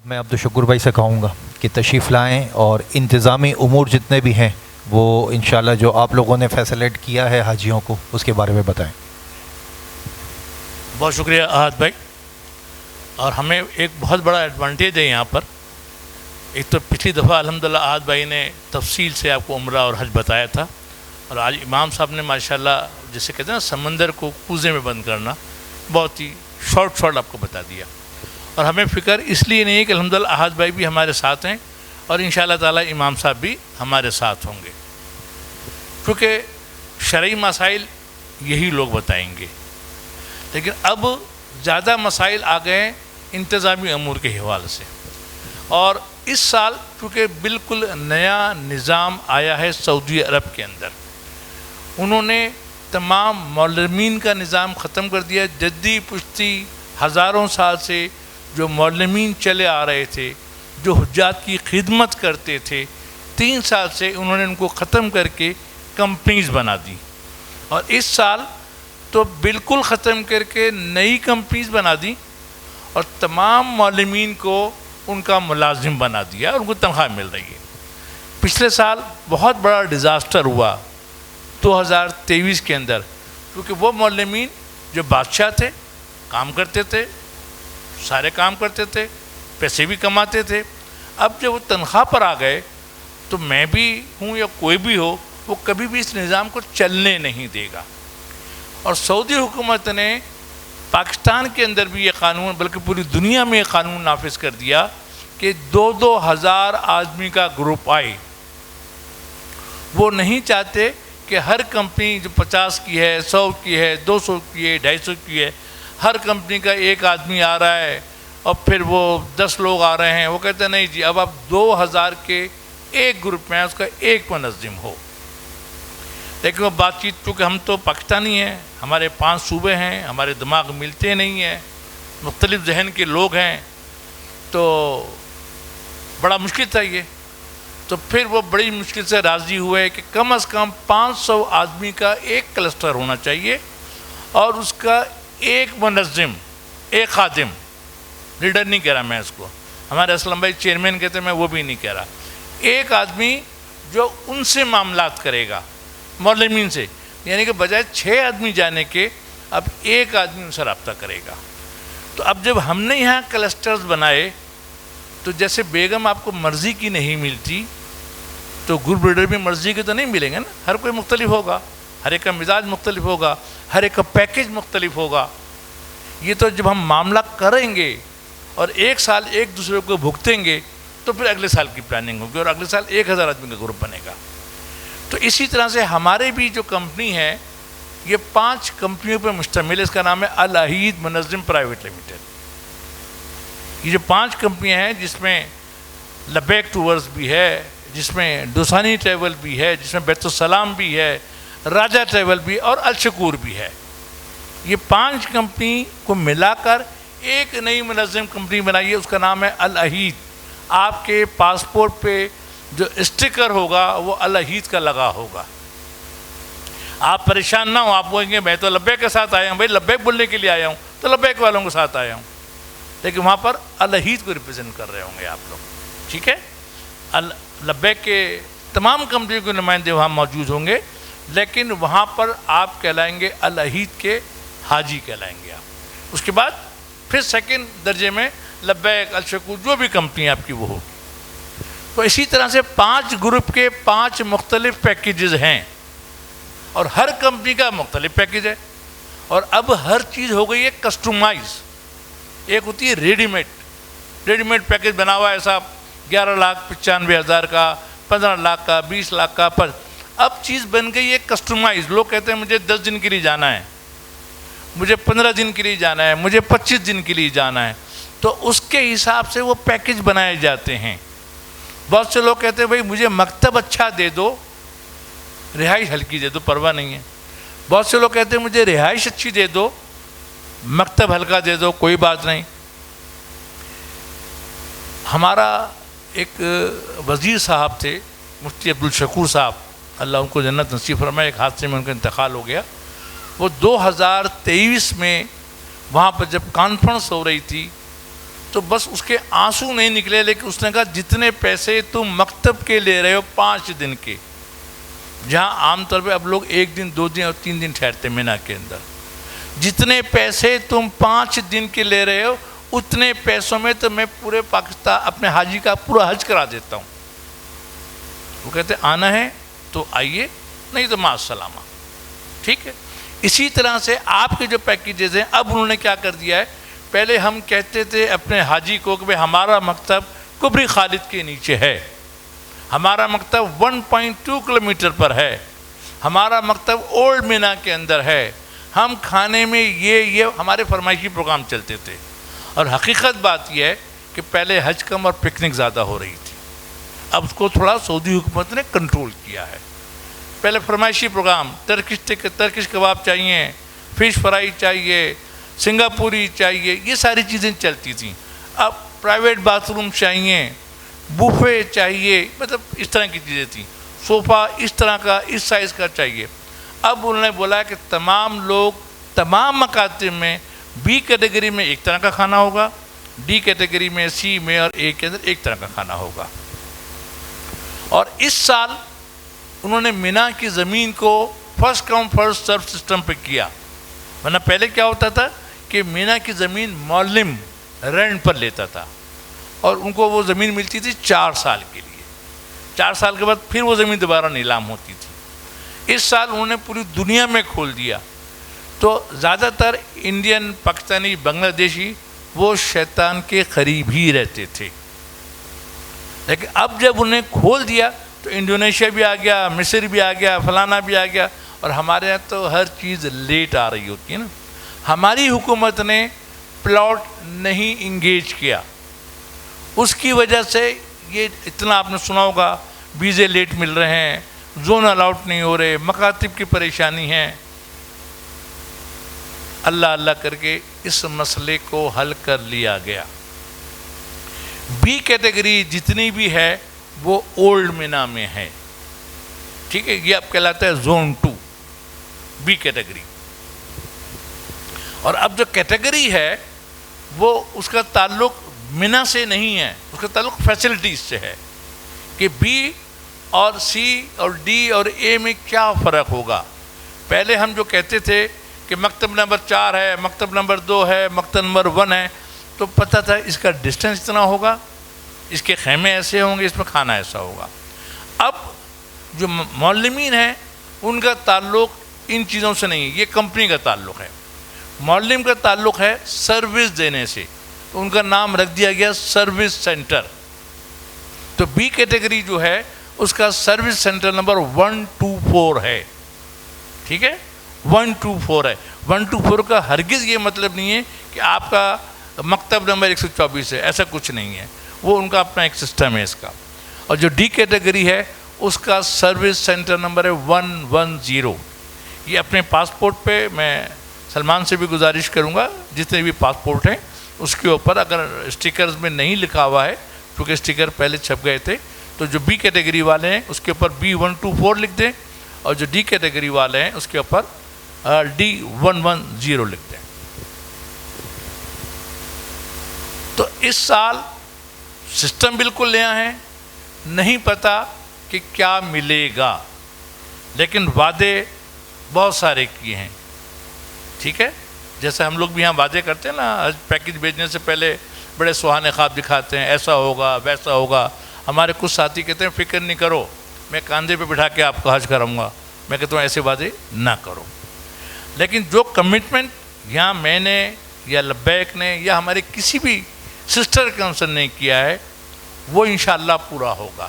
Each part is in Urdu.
میں عبدالشکور بھائی سے کہوں گا کہ تشریف لائیں اور انتظامی امور جتنے بھی ہیں وہ انشاءاللہ جو آپ لوگوں نے فیسلیٹ کیا ہے حاجیوں کو اس کے بارے میں بتائیں۔ بہت شکریہ احد بھائی، اور ہمیں ایک بہت بڑا ایڈوانٹیج ہے یہاں پر۔ ایک تو پچھلی دفعہ الحمدللہ احد بھائی نے تفصیل سے آپ کو عمرہ اور حج بتایا تھا، اور آج امام صاحب نے ماشاءاللہ جسے کہتے ہیں نا سمندر کو کوزے میں بند کرنا، بہت ہی شارٹ آپ کو بتا دیا۔ اور ہمیں فکر اس لیے نہیں ہے کہ الحمدللہ احد بھائی بھی ہمارے ساتھ ہیں اور انشاءاللہ تعالی امام صاحب بھی ہمارے ساتھ ہوں گے، کیونکہ شرعی مسائل یہی لوگ بتائیں گے۔ لیکن اب زیادہ مسائل آ گئے ہیں انتظامی امور کے حوالے سے، اور اس سال کیونکہ بالکل نیا نظام آیا ہے سعودی عرب کے اندر، انہوں نے تمام معلمین کا نظام ختم کر دیا۔ جدی پشتی ہزاروں سال سے جو معلمین چلے آ رہے تھے، جو حجاج کی خدمت کرتے تھے، 3 سال سے انہوں نے ان کو ختم کر کے کمپنیز بنا دی، اور اس سال تو بالکل ختم کر کے نئی کمپنیز بنا دی اور تمام معلمین کو ان کا ملازم بنا دیا اور ان کو تنخواہ مل رہی ہے۔ پچھلے سال بہت بڑا ڈیزاسٹر ہوا 2023 کے اندر، کیونکہ وہ معلمین جو بادشاہ تھے، کام کرتے تھے، سارے کام کرتے تھے، پیسے بھی کماتے تھے، اب جب وہ تنخواہ پر آ گئے تو میں بھی ہوں یا کوئی بھی ہو، وہ کبھی بھی اس نظام کو چلنے نہیں دے گا۔ اور سعودی حکومت نے پاکستان کے اندر بھی یہ قانون، بلکہ پوری دنیا میں یہ قانون نافذ کر دیا کہ 2-2 ہزار آدمی کا گروپ آئے۔ وہ نہیں چاہتے کہ ہر کمپنی جو 50 کی ہے، 100 کی ہے، 200 کی ہے، 250 کی ہے، ہر کمپنی کا ایک آدمی آ رہا ہے اور پھر وہ 10 لوگ آ رہے ہیں۔ وہ کہتے ہیں نہیں جی، اب آپ 2000 کے ایک گروپ میں اس کا ایک منظم ہو۔ لیکن وہ بات چیت، چونکہ ہم تو پاکستانی ہیں، ہمارے 5 صوبے ہیں، ہمارے دماغ ملتے نہیں ہیں، مختلف ذہن کے لوگ ہیں، تو بڑا مشکل تھا یہ۔ تو پھر وہ بڑی مشکل سے راضی ہوئے کہ کم از کم 500 آدمی کا ایک کلسٹر ہونا چاہیے، اور اس کا ایک منظم، ایک خادم، لیڈر نہیں کہہ رہا میں اس کو، ہمارے اسلم بھائی چیئرمین کہتے ہیں، میں وہ بھی نہیں کہہ رہا، ایک آدمی جو ان سے معاملات کرے گا، معلمین سے، یعنی کہ بجائے 6 آدمی جانے کے اب ایک آدمی ان سے رابطہ کرے گا۔ تو اب جب ہم نے یہاں کلسٹرز بنائے تو جیسے بیگم آپ کو مرضی کی نہیں ملتی، تو گروپ لیڈر بھی مرضی کے تو نہیں ملیں گے نا، ہر کوئی مختلف ہوگا، ہر ایک کا مزاج مختلف ہوگا، ہر ایک کا پیکیج مختلف ہوگا۔ یہ تو جب ہم معاملہ کریں گے اور ایک سال ایک دوسرے کو بھگتیں گے تو پھر اگلے سال کی پلاننگ ہوگی اور اگلے سال 1000 آدمی کا گروپ بنے گا۔ تو اسی طرح سے ہمارے بھی جو کمپنی ہے، یہ 5 کمپنیوں پر مشتمل ہے، اس کا نام ہے العہید منظم پرائیویٹ لمیٹڈ۔ یہ جو 5 کمپنیاں ہیں، جس میں لبیک ٹورز بھی ہے، جس میں دوسانی ٹریول بھی ہے، جس میں بیت السلام بھی ہے، راجہ ٹریول بھی اور الشکور بھی ہے، یہ 5 کمپنی کو ملا کر ایک نئی منظم کمپنی بنائی ہے، اس کا نام ہے العہید۔ آپ کے پاسپورٹ پہ جو اسٹیکر ہوگا وہ العہید کا لگا ہوگا۔ آپ پریشان نہ ہوں، آپ بولیں گے میں تو لبیک کے ساتھ آیا ہوں، بھائی لبیک بولنے کے لیے آیا ہوں تو لبیک والوں کے ساتھ آیا ہوں، لیکن وہاں پر العہید کو ریپرزینٹ کر رہے ہوں گے آپ لوگ، ٹھیک ہے؟ لبیک کے تمام کمپنیوں کے نمائندے وہاں موجود ہوں گے، لیکن وہاں پر آپ کہلائیں گے العہید کے حاجی کہلائیں گے آپ۔ اس کے بعد پھر سیکنڈ درجے میں لبیک، الشکور، جو بھی کمپنی آپ کی وہ ہوگی۔ تو اسی طرح سے 5 گروپ کے 5 مختلف پیکیجز ہیں، اور ہر کمپنی کا مختلف پیکیج ہے، اور اب ہر چیز ہو گئی ہے کسٹمائز۔ ایک ہوتی ہے ریڈی میڈ پیکیج بنا ہوا ہے صاحب، 11,95,000 کا، 15 لاکھ کا، 20 لاکھ کا، پر اب چیز بن گئی ہے کسٹمائز۔ لوگ کہتے ہیں مجھے 10 دن کے لیے جانا ہے، مجھے 15 دن کے لیے جانا ہے، مجھے 25 دن کے لیے جانا ہے، تو اس کے حساب سے وہ پیکیج بنائے جاتے ہیں۔ بہت سے لوگ کہتے ہیں بھائی مجھے مکتب اچھا دے دو، رہائش ہلکی دے دو، پرواہ نہیں ہے۔ بہت سے لوگ کہتے ہیں مجھے رہائش اچھی دے دو، مکتب ہلکا دے دو، کوئی بات نہیں۔ ہمارا ایک وزیر صاحب تھے، مفتی عبدالشکور صاحب، اللہ ان کو جنت نصیب فرمائے، ایک حادثے میں ان کا انتقال ہو گیا۔ وہ 2023 میں وہاں پر جب کانفرنس ہو رہی تھی تو بس اس کے آنسو نہیں نکلے، لیکن اس نے کہا جتنے پیسے تم مکتب کے لے رہے ہو 5 دن کے، جہاں عام طور پہ اب لوگ 1 دن 2 دن اور 3 دن ٹھہرتے مینا کے اندر، جتنے پیسے تم 5 دن کے لے رہے ہو اتنے پیسوں میں تو میں پورے پاکستان اپنے حاجی کا پورا حج کرا دیتا ہوں۔ وہ کہتے آنا ہے تو آئیے، نہیں تو مع السلامہ، ٹھیک ہے۔ اسی طرح سے آپ کے جو پیکیجز ہیں اب انہوں نے کیا کر دیا ہے، پہلے ہم کہتے تھے اپنے حاجی کو کہ ہمارا مکتب کبری خالد کے نیچے ہے، ہمارا مکتب 1.2 کلومیٹر پر ہے، ہمارا مکتب اولڈ مینا کے اندر ہے، ہم کھانے میں یہ ہمارے فرمائشی پروگرام چلتے تھے۔ اور حقیقت بات یہ ہے کہ پہلے حج کم اور پکنک زیادہ ہو رہی تھی، اب اس کو تھوڑا سعودی حکومت نے کنٹرول کیا ہے۔ پہلے فرمائشی پروگرام ترکش کباب چاہیے، فش فرائی چاہیے، سنگاپوری چاہیے، یہ ساری چیزیں چلتی تھیں۔ اب پرائیویٹ باتھ روم چاہیے، بوفے چاہیے، مطلب اس طرح کی چیزیں تھیں، صوفہ اس طرح کا اس سائز کا چاہیے۔ اب انہوں نے بولا کہ تمام لوگ تمام مکاتب میں بی کیٹیگری میں ایک طرح کا کھانا ہوگا، ڈی کیٹیگری میں، سی میں اور اے کے اندر ایک طرح کا کھانا ہوگا۔ اور اس سال انہوں نے مینا کی زمین کو first come first serve system پہ کیا، ورنہ پہلے کیا ہوتا تھا کہ مینا کی زمین معلم رینٹ پر لیتا تھا اور ان کو وہ زمین ملتی تھی 4 سال کے لیے، 4 سال کے بعد پھر وہ زمین دوبارہ نیلام ہوتی تھی۔ اس سال انہوں نے پوری دنیا میں کھول دیا، تو زیادہ تر انڈین، پاکستانی، بنگلہ دیشی وہ شیطان کے قریب ہی رہتے تھے، لیکن اب جب انہیں کھول دیا تو انڈونیشیا بھی آ گیا، مصر بھی آ گیا، فلانا بھی آ گیا، اور ہمارے یہاں تو ہر چیز لیٹ آ رہی ہوتی ہے نا۔ ہماری حکومت نے پلاٹ نہیں انگیج کیا، اس کی وجہ سے یہ اتنا آپ نے سنا ہوگا، ویزے لیٹ مل رہے ہیں، زون الاؤٹ نہیں ہو رہے، مکاتب کی پریشانی ہے۔ اللہ اللہ کر کے اس مسئلے کو حل کر لیا گیا۔ بی کیٹیگری جتنی بھی ہے وہ اولڈ مینا میں ہے، ٹھیک ہے، یہ اب کہلاتا ہے زون 2 بی کیٹیگری۔ اور اب جو کیٹیگری ہے وہ اس کا تعلق مینا سے نہیں ہے، اس کا تعلق فیسلٹیز سے ہے کہ بی اور سی اور ڈی اور اے میں کیا فرق ہوگا۔ پہلے ہم جو کہتے تھے کہ مکتب نمبر 4 ہے، مکتب نمبر 2 ہے، مکتب نمبر 1 ہے، تو پتہ تھا اس کا ڈسٹنس اتنا ہوگا، اس کے خیمے ایسے ہوں گے، اس میں کھانا ایسا ہوگا۔ اب جو معلمین ہیں ان کا تعلق ان چیزوں سے نہیں، یہ کمپنی کا تعلق ہے۔ معلم کا تعلق ہے سروس دینے سے، تو ان کا نام رکھ دیا گیا سروس سینٹر۔ تو بی کیٹیگری جو ہے اس کا سروس سینٹر نمبر 124 ہے، ٹھیک ہے، 124 ہے۔ 124 کا ہرگز یہ مطلب نہیں ہے کہ آپ کا مکتب نمبر 124 ہے، ایسا کچھ نہیں ہے، وہ ان کا اپنا ایک سسٹم ہے اس کا۔ اور جو ڈی کیٹیگری ہے اس کا سروس سینٹر نمبر ہے 110۔ یہ اپنے پاسپورٹ پہ میں سلمان سے بھی گزارش کروں گا، جتنے بھی پاسپورٹ ہیں اس کے اوپر اگر اسٹیکرز میں نہیں لکھا ہوا ہے، کیونکہ اسٹیکر پہلے چھپ گئے تھے، تو جو بی کیٹیگری والے ہیں اس کے اوپر B124 لکھ دیں، اور جو ڈی کیٹیگری والے ہیں اس کے اوپر D110 لکھ دیں۔ تو اس سال سسٹم بالکل نیا ہے، نہیں پتہ کہ کیا ملے گا، لیکن وعدے بہت سارے کیے ہیں، ٹھیک ہے، جیسے ہم لوگ بھی یہاں وعدے کرتے ہیں نا، پیکج بھیجنے سے پہلے بڑے سہانے خواب دکھاتے ہیں، ایسا ہوگا ویسا ہوگا۔ ہمارے کچھ ساتھی کہتے ہیں فکر نہیں کرو، میں کاندھے پہ بٹھا کے آپ کا حج کراؤں گا۔ میں کہتا ہوں ایسے وعدے نہ کرو، لیکن جو کمٹمنٹ یہاں میں نے یا لبیک نے یا ہمارے کسی بھی سسٹر کونسل نے کیا ہے وہ انشاءاللہ پورا ہوگا۔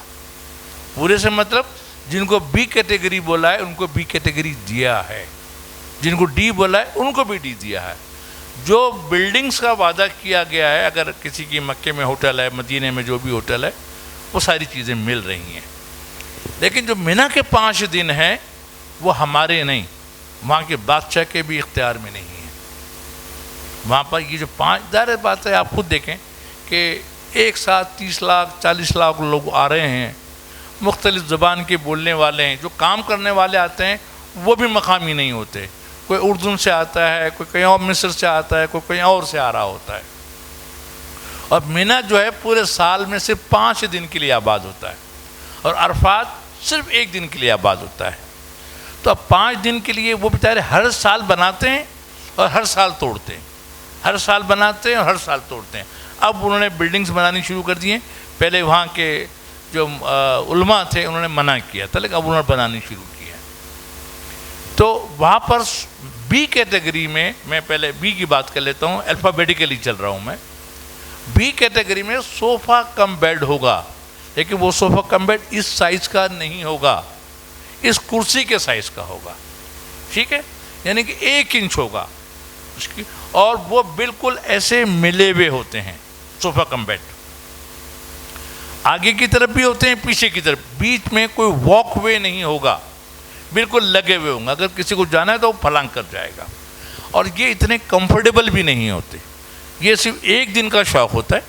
پورے سے مطلب جن کو بی کیٹیگری بولا ہے ان کو بی کیٹیگری دیا ہے، جن کو ڈی بولا ہے ان کو بھی ڈی دیا ہے۔ جو بلڈنگز کا وعدہ کیا گیا ہے، اگر کسی کی مکے میں ہوٹل ہے، مدینے میں جو بھی ہوٹل ہے، وہ ساری چیزیں مل رہی ہیں، لیکن جو مینا کے 5 دن ہیں وہ ہمارے نہیں، وہاں کے بادشاہ کے بھی اختیار میں نہیں ہیں۔ وہاں پر یہ جو 5 ظاہر بات ہے، آپ خود دیکھیں کہ ایک ساتھ 30 لاکھ 40 لاکھ لوگ آ رہے ہیں، مختلف زبان کے بولنے والے ہیں، جو کام کرنے والے آتے ہیں وہ بھی مقامی نہیں ہوتے، کوئی اردن سے آتا ہے، کوئی کہیں اور مصر سے آتا ہے، کوئی کہیں اور سے آ رہا ہوتا ہے۔ اور منی جو ہے پورے سال میں صرف 5 دن کے لیے آباد ہوتا ہے، اور عرفات صرف 1 دن کے لیے آباد ہوتا ہے. تو اب 5 دن کے لیے وہ بیچارے ہر سال بناتے ہیں اور ہر سال توڑتے ہیں، ہر سال بناتے ہیں اور ہر سال توڑتے ہیں. اب انہوں نے بلڈنگز بنانی شروع کر دی ہیں. پہلے وہاں کے جو علماء تھے انہوں نے منع کیا تھا، لیکن اب انہوں نے بنانی شروع کیا. تو وہاں پر بی کیٹیگری میں پہلے بی کی بات کر لیتا ہوں، الفابیٹیکلی چل رہا ہوں میں. بی کیٹیگری میں صوفہ کم بیڈ ہوگا، لیکن وہ صوفہ کم بیڈ اس سائز کا نہیں ہوگا، اس کرسی کے سائز کا ہوگا. ٹھیک ہے، یعنی کہ 1 انچ ہوگا اس کی، اور وہ بالکل ایسے ملے ہوئے ہوتے ہیں صوفہ کم بیڈ. آگے کی طرف بھی ہوتے ہیں، پیچھے کی طرف، بیچ میں کوئی واک وے نہیں ہوگا، بالکل لگے ہوئے ہوں گے. اگر کسی کو جانا ہے تو وہ پھلانگ کر جائے گا. اور یہ اتنے کمفرٹیبل بھی نہیں ہوتے. یہ صرف 1 دن کا شوق ہوتا ہے،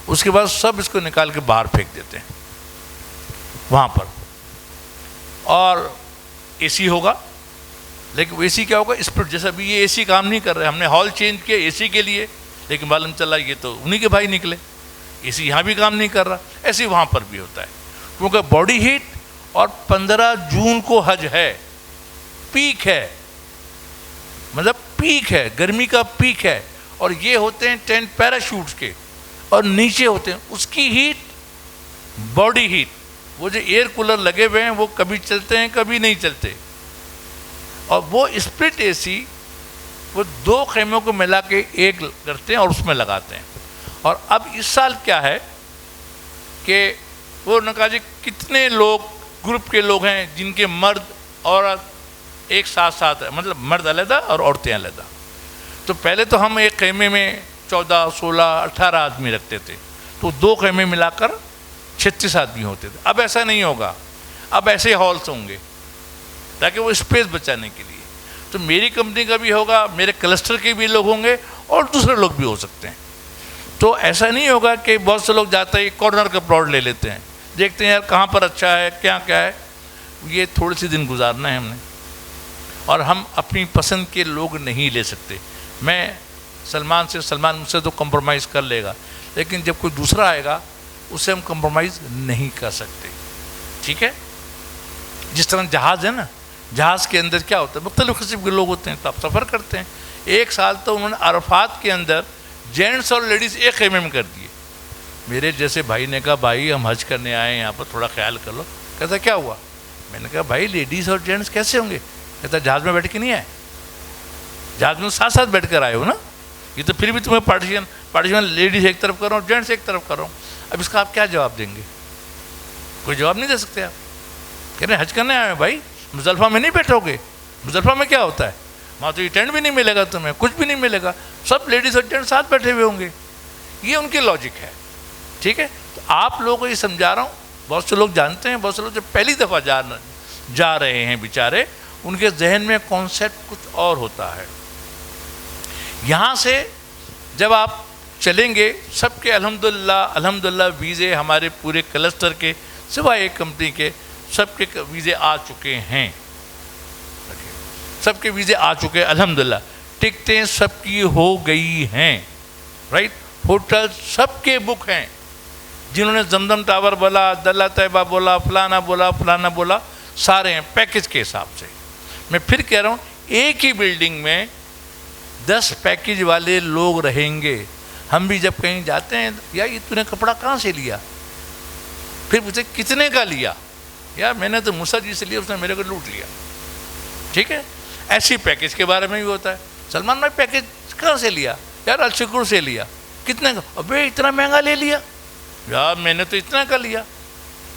اس کے بعد سب اس کو نکال کے باہر پھینک دیتے ہیں وہاں پر. اور اے سی ہوگا، لیکن اے سی کیا ہوگا، اسپلٹ. جیسا ابھی یہ اے سی کام نہیں کر رہے، ہم نے ہال چینج کیا اے سی کے لیے، لیکن معلوم چلا یہ تو انہی کے بھائی نکلے، اے سی یہاں بھی کام نہیں کر رہا. ایسے وہاں پر بھی ہوتا ہے، کیونکہ باڈی ہیٹ. اور 15 جون کو حج ہے، پیک ہے، مطلب پیک ہے، گرمی کا پیک ہے. اور یہ ہوتے ہیں ٹینٹ پیراشوٹس کے، اور نیچے ہوتے ہیں اس کی ہیٹ، باڈی ہیٹ. وہ جو ایئر کولر لگے ہوئے ہیں وہ کبھی چلتے ہیں کبھی نہیں چلتے. اور وہ اسپلٹ اے سی وہ 2 خیموں کو ملا کے ایک کرتے ہیں اور اس میں لگاتے ہیں. اور اب اس سال کیا ہے کہ وہ نے کہا جی کتنے لوگ گروپ کے لوگ ہیں جن کے مرد عورت ایک ساتھ ہیں، مطلب مرد علیحدہ اور عورتیں علیحدہ. تو پہلے تو ہم ایک خیمے میں 14 16 18 آدمی رکھتے تھے، تو 2 خیمے ملا کر 36 آدمی ہوتے تھے. اب ایسا نہیں ہوگا، اب ایسے ہالس ہوں گے تاکہ وہ اسپیس بچانے کے لیے. تو میری کمپنی کا بھی ہوگا، میرے کلسٹر کے بھی لوگ ہوں گے، اور دوسرے لوگ بھی ہو سکتے ہیں. تو ایسا نہیں ہوگا کہ بہت سے لوگ جاتے ہیں کارنر کا پلاٹ لے لیتے ہیں، دیکھتے ہیں یار کہاں پر اچھا ہے کیا ہے. یہ تھوڑے سے دن گزارنا ہے ہم نے، اور ہم اپنی پسند کے لوگ نہیں لے سکتے. میں سلمان مجھ سے تو کمپرومائز کر لے گا، لیکن جب کوئی دوسرا آئے گا اس سے ہم کمپرومائز نہیں کر سکتے. ٹھیک ہے، جس طرح جہاز ہے نا، جہاز کے اندر کیا ہوتا ہے، مختلف قسم کے لوگ ہوتے ہیں، تو آپ سفر کرتے ہیں. 1 سال تو انہوں نے عرفات کے اندر جینٹس اور لیڈیز ایک خیمے میں کر دیے. میرے جیسے بھائی نے کہا بھائی ہم حج کرنے آئے ہیں یہاں پر، تھوڑا خیال کر لو. کہتا کیا ہوا؟ میں نے کہا بھائی لیڈیز اور جینٹس کیسے ہوں گے؟ کہتا جہاز میں بیٹھ کے نہیں آئے، جہاز میں ساتھ بیٹھ کر آئے ہو نا. یہ تو پھر بھی تمہیں پارٹیشن لیڈیز ایک طرف کر رہا ہوں جینٹس ایک طرف کر رہا ہوں. اب اس کا آپ کیا جواب دیں گے؟ کوئی جواب نہیں دے سکتے. آپ کہہ رہے ہیں حج کرنے آئے ہیں بھائی، مزدلفہ میں نہیں بیٹھو گے. مزدلفہ میں کیا ہوتا ہے؟ وہاں تو یہ ٹینٹ بھی نہیں ملے گا تمہیں، کچھ بھی نہیں ملے گا، سب لیڈیز اور جینٹس ساتھ بیٹھے ہوئے ہوں گے. یہ ان کی لاجک ہے. ٹھیک ہے، تو آپ لوگوں کو یہ سمجھا رہا ہوں. بہت سے لوگ جانتے ہیں، بہت سے لوگ جو پہلی دفعہ جا رہے ہیں بیچارے، ان کے ذہن میں کانسیپٹ کچھ اور ہوتا ہے. یہاں سے جب آپ چلیں گے، سب کے الحمدللہ ویزے ہمارے پورے کلسٹر کے سوائے ایک کمپنی کے سب کے ویزے آ چکے ہیں. سب کے ویزے آ چکے ہیں الحمدللہ. ٹکٹیں سب کی ہو گئی ہیں، رائٹ. ہوٹل سب کے بک ہیں. جنہوں نے زمزم ٹاور بولا، دلہ طیبہ بولا، فلانا بولا، سارے ہیں پیکج کے حساب سے. میں پھر کہہ رہا ہوں ایک ہی بلڈنگ میں 10 پیکج والے لوگ رہیں گے. ہم بھی جب کہیں جاتے ہیں، یا یہ تو نے کپڑا کہاں سے لیا، پھر پوچھتے کتنے کا لیا، یا میں نے تو موسیٰ جی سے لیا، اس نے میرے کو لوٹ لیا. ٹھیک ہے، ایسی پیکج کے بارے میں بھی ہوتا ہے. سلمان بھائی پیکج کہاں سے لیا؟ یار الشکر سے لیا. کتنے کا؟ ابے اتنا مہنگا لے لیا. یار میں نے تو اتنا کا لیا.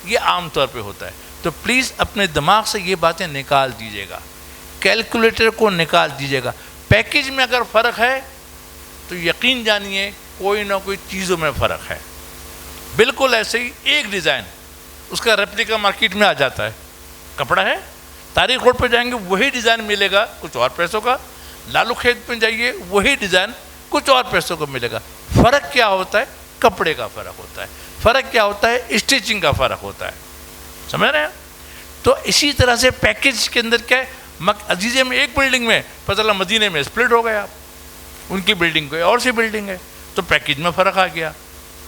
یہ عام طور پہ ہوتا ہے. تو پلیز اپنے دماغ سے یہ باتیں نکال دیجیے گا، کیلکولیٹر کو نکال دیجیے گا. پیکج میں اگر فرق ہے تو یقین جانیے کوئی نہ کوئی چیزوں میں فرق ہے. بالکل ایسے ہی ایک ڈیزائن اس کا ریپلیکا مارکیٹ میں آ جاتا ہے. کپڑا ہے، تاریخ روڈ پہ جائیں گے وہی ڈیزائن ملے گا کچھ اور پیسوں کا. لالو کھیت پہ جائیے وہی ڈیزائن کچھ اور پیسوں کا ملے گا. فرق کیا ہوتا ہے؟ کپڑے کا فرق ہوتا ہے. فرق کیا ہوتا ہے؟ اسٹیچنگ کا فرق ہوتا ہے. سمجھ رہے ہیں؟ تو اسی طرح سے پیکج کے اندر کیا ہے، عزیزے میں ایک بلڈنگ میں، پتہ چلا مدینے میں اسپلٹ ہو گیا، ان کی بلڈنگ کوئی اور سی بلڈنگ ہے، تو پیکج میں فرق آ گیا.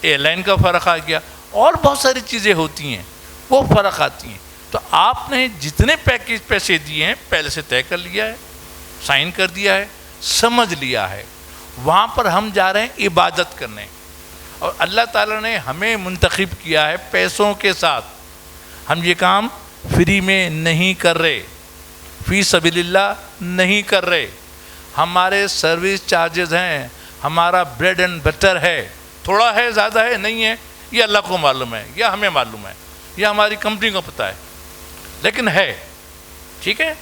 ایئر لائن کا فرق آ گیا، اور بہت ساری چیزیں ہوتی ہیں وہ فرق آتی ہیں. تو آپ نے جتنے پیکیج پیسے دیے ہیں پہلے سے طے کر لیا ہے، سائن کر دیا ہے، سمجھ لیا ہے. وہاں پر ہم جا رہے ہیں عبادت کرنے، اور اللہ تعالیٰ نے ہمیں منتخب کیا ہے پیسوں کے ساتھ. ہم یہ کام فری میں نہیں کر رہے، فی سبیل اللہ نہیں کر رہے. ہمارے سروس چارجز ہیں، ہمارا بریڈ اینڈ بٹر ہے. تھوڑا ہے، زیادہ ہے، نہیں ہے، یہ اللہ کو معلوم ہے، یا ہمیں معلوم ہے، یا ہماری کمپنی کو پتہ ہے، لیکن ہے. ٹھیک ہے،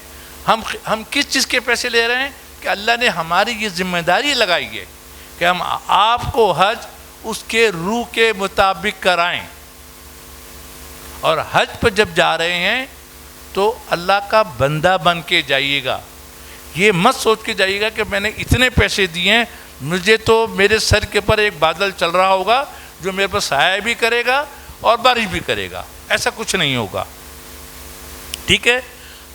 ہم کس چیز کے پیسے لے رہے ہیں کہ اللہ نے ہماری یہ ذمہ داری لگائی ہے کہ ہم آپ کو حج اس کے روح کے مطابق کرائیں. اور حج پہ جب جا رہے ہیں تو اللہ کا بندہ بن کے جائیے گا. یہ مت سوچ کے جائیے گا کہ میں نے اتنے پیسے دیے ہیں، مجھے تو میرے سر کے پر ایک بادل چل رہا ہوگا جو میرے پر سایہ بھی کرے گا اور بارش بھی کرے گا. ایسا کچھ نہیں ہوگا. ٹھیک ہے،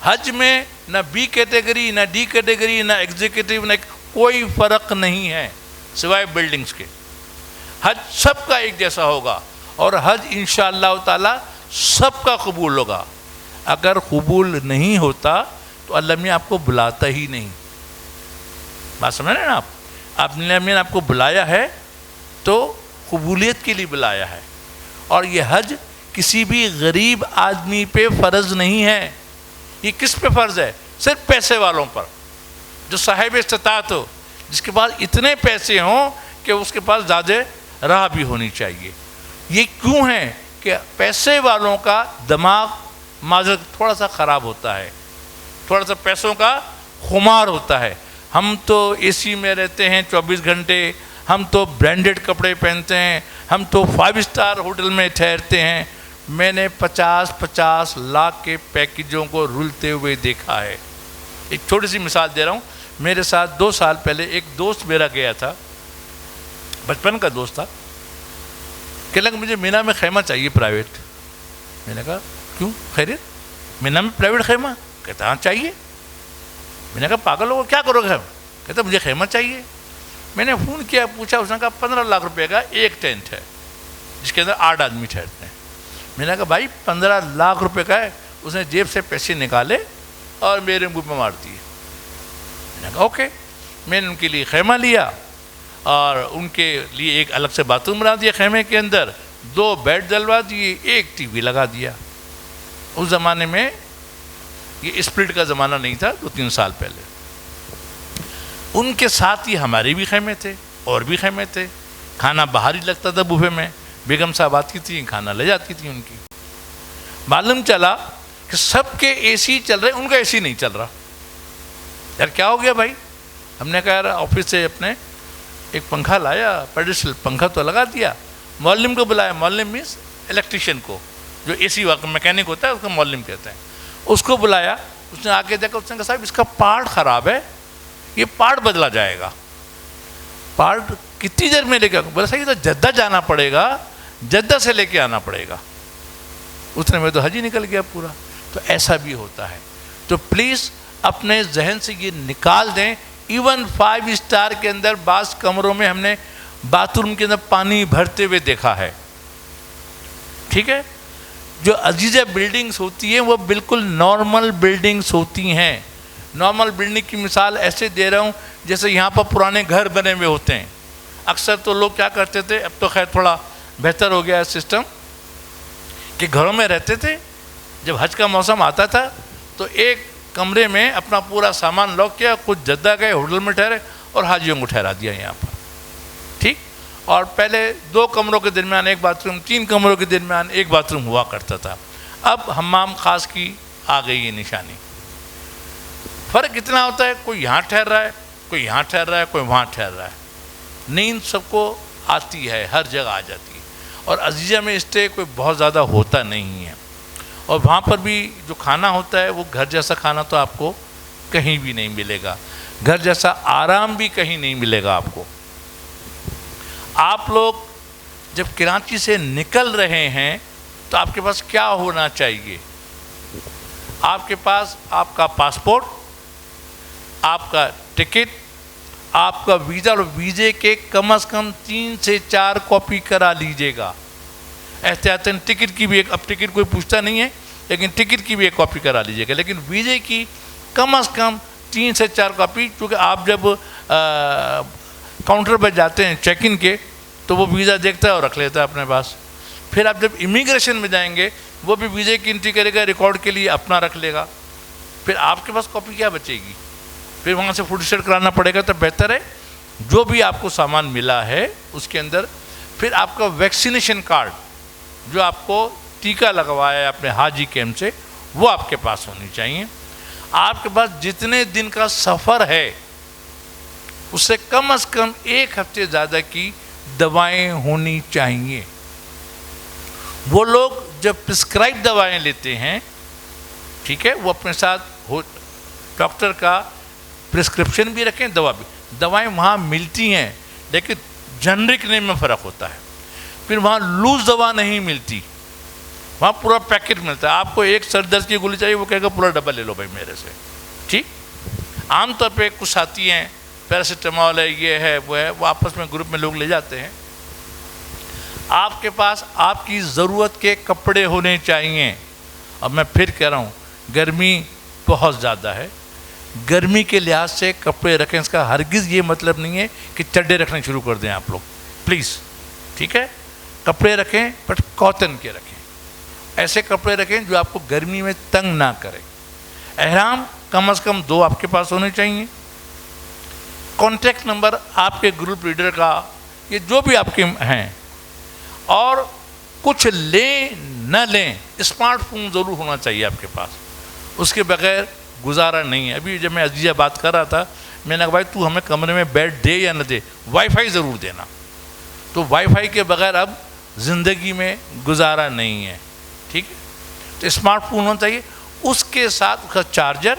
حج میں نہ بی کیٹیگری، نہ ڈی کیٹیگری، نہ ایگزیکٹو، نہ کوئی فرق نہیں ہے سوائے بلڈنگز کے. حج سب کا ایک جیسا ہوگا، اور حج انشاءاللہ تعالی سب کا قبول ہوگا. اگر قبول نہیں ہوتا تو اللہ میاں آپ کو بلاتا ہی نہیں. بات سمجھ رہے ہیں نا آپ نے آپ کو بلایا ہے تو قبولیت کے لیے بلایا ہے. اور یہ حج کسی بھی غریب آدمی پہ فرض نہیں ہے. یہ کس پہ فرض ہے؟ صرف پیسے والوں پر، جو صاحب استطاعت ہو، جس کے پاس اتنے پیسے ہوں کہ اس کے پاس زیادہ راہ بھی ہونی چاہیے. یہ کیوں ہے کہ پیسے والوں کا دماغ معذرت تھوڑا سا خراب ہوتا ہے، تھوڑا سا پیسوں کا خمار ہوتا ہے. ہم تو اے سی میں رہتے ہیں 24 گھنٹے، ہم تو برانڈڈ کپڑے پہنتے ہیں، ہم تو 5 اسٹار ہوٹل میں ٹھہرتے ہیں. میں نے 50 لاکھ کے پیکیجوں کو رلتے ہوئے دیکھا ہے. ایک چھوٹی سی مثال دے رہا ہوں. میرے ساتھ 2 سال پہلے ایک دوست میرا گیا تھا، بچپن کا دوست تھا. کہ لگا مجھے مینا میں خیمہ چاہیے پرائیویٹ. میں نے کہا کیوں، خیریت؟ مینا میں پرائیویٹ خیمہ؟ کہتا ہاں چاہیے. میں نے کہا پاگل ہو کیا کرو گے؟ کہتا مجھے خیمہ چاہیے. میں نے فون کیا، پوچھا، اس نے کہا 15 لاکھ روپے کا ایک ٹینٹ ہے جس کے اندر 8 آدمی ٹھہرتے ہیں. میں نے کہا بھائی 15 لاکھ روپے کا ہے. اس نے جیب سے پیسے نکالے اور میرے منہ پہ مار دیے. میں نے کہا اوکے. میں نے ان کے لیے خیمہ لیا اور ان کے لیے ایک الگ سے باتھ روم بنا دیا خیمے کے اندر، 2 بیڈ ڈلوا دیے، ایک ٹی وی لگا دیا. اس زمانے میں یہ اسپلٹ کا زمانہ نہیں تھا، 2-3 سال پہلے. ان کے ساتھ ہی ہمارے بھی خیمے تھے اور بھی خیمے تھے. کھانا باہر ہی لگتا تھا بوفے میں. بیگم صاحب آتی تھیں، کھانا لے جاتی تھیں ان کی. معلوم چلا کہ سب کے اے سی چل رہے، ان کا اے سی نہیں چل رہا. یار کیا ہو گیا بھائی؟ ہم نے کہا یار آفس سے اپنے ایک پنکھا لایا، پیڈسٹل پنکھا تو لگا دیا. معلم کو بلایا، معلم مینس الیکٹریشین کو، جو اے سی واقع میکینک ہوتا ہے اس کو معلم کہتے ہیں. اس کو بلایا. اس نے آ کے دیکھا، اس نے کہا صاحب اس کا پارٹ خراب ہے، یہ پارٹ بدلا جائے گا. پارٹ کتنی دیر میں لے کے آؤں؟ بولا صاحب یہ تو جدہ جانا پڑے گا، جدہ سے لے کے آنا پڑے گا. اتنے میں تو حج ہی نکل گیا پورا. تو ایسا بھی ہوتا ہے. تو پلیز اپنے ذہن سے یہ نکال دیں. ایون 5 اسٹار کے اندر بعض کمروں میں ہم نے باتھ روم کے اندر پانی بھرتے ہوئے دیکھا ہے. ٹھیک ہے، جو عزیزہ بلڈنگز ہوتی ہیں وہ بالکل نارمل بلڈنگز ہوتی ہیں. نارمل بلڈنگ کی مثال ایسے دے رہا ہوں جیسے یہاں پر پرانے گھر بنے ہوئے ہوتے ہیں. اکثر تو لوگ کیا کرتے تھے، اب تو خیر تھوڑا بہتر ہو گیا ہے سسٹم، کہ گھروں میں رہتے تھے. جب حج کا موسم آتا تھا تو ایک کمرے میں اپنا پورا سامان لاک کیا، کچھ جدہ گئے، ہوٹل میں ٹھہرے اور حاجیوں کو ٹھہرا دیا یہاں پر. ٹھیک. اور پہلے 2 کمروں کے درمیان ایک باتھ روم، 3 کمروں کے درمیان ایک باتھ روم ہوا کرتا تھا. اب حمام خاص کی آ گئی یہ نشانی. فرق اتنا ہوتا ہے، کوئی یہاں ٹھہر رہا ہے، کوئی یہاں ٹھہر رہا ہے، کوئی وہاں ٹھہر رہا ہے. نیند سب کو آتی ہے، ہر جگہ آ جاتی ہے. اور عزیزہ میں اسٹے کوئی بہت زیادہ ہوتا نہیں ہے. اور وہاں پر بھی جو کھانا ہوتا ہے وہ گھر جیسا کھانا تو آپ کو کہیں بھی نہیں ملے گا. گھر جیسا آرام بھی کہیں نہیں ملے گا آپ کو. آپ لوگ جب کراچی سے نکل رہے ہیں تو آپ کے پاس کیا ہونا چاہیے؟ آپ کے پاس آپ کا پاسپورٹ، آپ کا ٹکٹ آپ کا ویزا اور ویزے کے کم از کم 3 سے 4 کاپی کرا لیجیے گا. احتیاطاً ٹکٹ کی بھی ایک، اب ٹکٹ کوئی پوچھتا نہیں ہے لیکن ٹکٹ کی بھی ایک کاپی کرا لیجیے گا، لیکن ویزے کی کم از کم 3 سے 4 کاپی، کیونکہ آپ جب کاؤنٹر پہ جاتے ہیں چیک ان کے تو وہ ویزا دیکھتا ہے اور رکھ لیتا ہے اپنے پاس. پھر آپ جب امیگریشن میں جائیں گے وہ بھی ویزے کی انٹری کرے گا، ریکارڈ کے لیے اپنا رکھ لے گا. پھر آپ کے پاس کاپی کیا بچے گی؟ پھر وہاں سے فوٹو اسٹیٹ کرانا پڑے گا. تو بہتر ہے جو بھی آپ کو سامان ملا ہے اس کے اندر، پھر آپ کا ویکسینیشن کارڈ جو آپ کو ٹیکہ لگوایا ہے اپنے حاجی کیمپ سے، وہ آپ کے پاس ہونی چاہیے. آپ کے پاس جتنے دن کا سفر ہے اس سے کم از کم 1 ہفتے زیادہ کی دوائیں ہونی چاہیے. وہ لوگ جب پرسکرائب دوائیں لیتے ہیں، ٹھیک ہے، وہ اپنے ساتھ ڈاکٹر کا پرسکرپشن بھی رکھیں، دوا بھی. دوائیں وہاں ملتی ہیں لیکن جنرک نیم میں فرق ہوتا ہے. پھر وہاں لوز دوا نہیں ملتی، وہاں پورا پیکٹ ملتا ہے. آپ کو ایک سر درد کی گولی چاہیے، وہ کہے گا پورا ڈبہ لے لو بھائی میرے سے. ٹھیک، عام طور پہ کچھ آتی ہیں پیراسیٹامول ہے، یہ ہے وہ ہے، وہ آپس میں گروپ میں لوگ لے جاتے ہیں. آپ کے پاس آپ کی ضرورت کے کپڑے ہونے چاہیے. اب میں پھر کہہ رہا ہوں گرمی بہت زیادہ ہے، گرمی کے لحاظ سے کپڑے رکھیں. اس کا ہرگز یہ مطلب نہیں ہے کہ چڈے رکھنے شروع کر دیں آپ لوگ، پلیز. ٹھیک ہے، کپڑے رکھیں بٹ کاٹن کے رکھیں، ایسے کپڑے رکھیں جو آپ کو گرمی میں تنگ نہ کرے. احرام کم از کم 2 آپ کے پاس ہونے چاہیے. کانٹیکٹ نمبر آپ کے گروپ لیڈر کا، یہ جو بھی آپ کے ہیں. اور کچھ لیں نہ لیں، اسمارٹ فون ضرور ہونا چاہیے آپ کے پاس، اس کے بغیر گزارا نہیں ہے. ابھی جب میں عزیزہ بات کر رہا تھا، میں نے کہا بھائی تو ہمیں کمرے میں بیڈ دے یا نہ دے، وائی فائی ضرور دینا. تو وائی فائی کے بغیر اب زندگی میں گزارا نہیں ہے. ٹھیک ہے، تو اسمارٹ فون ہونا چاہیے، اس کے ساتھ اس کا چارجر.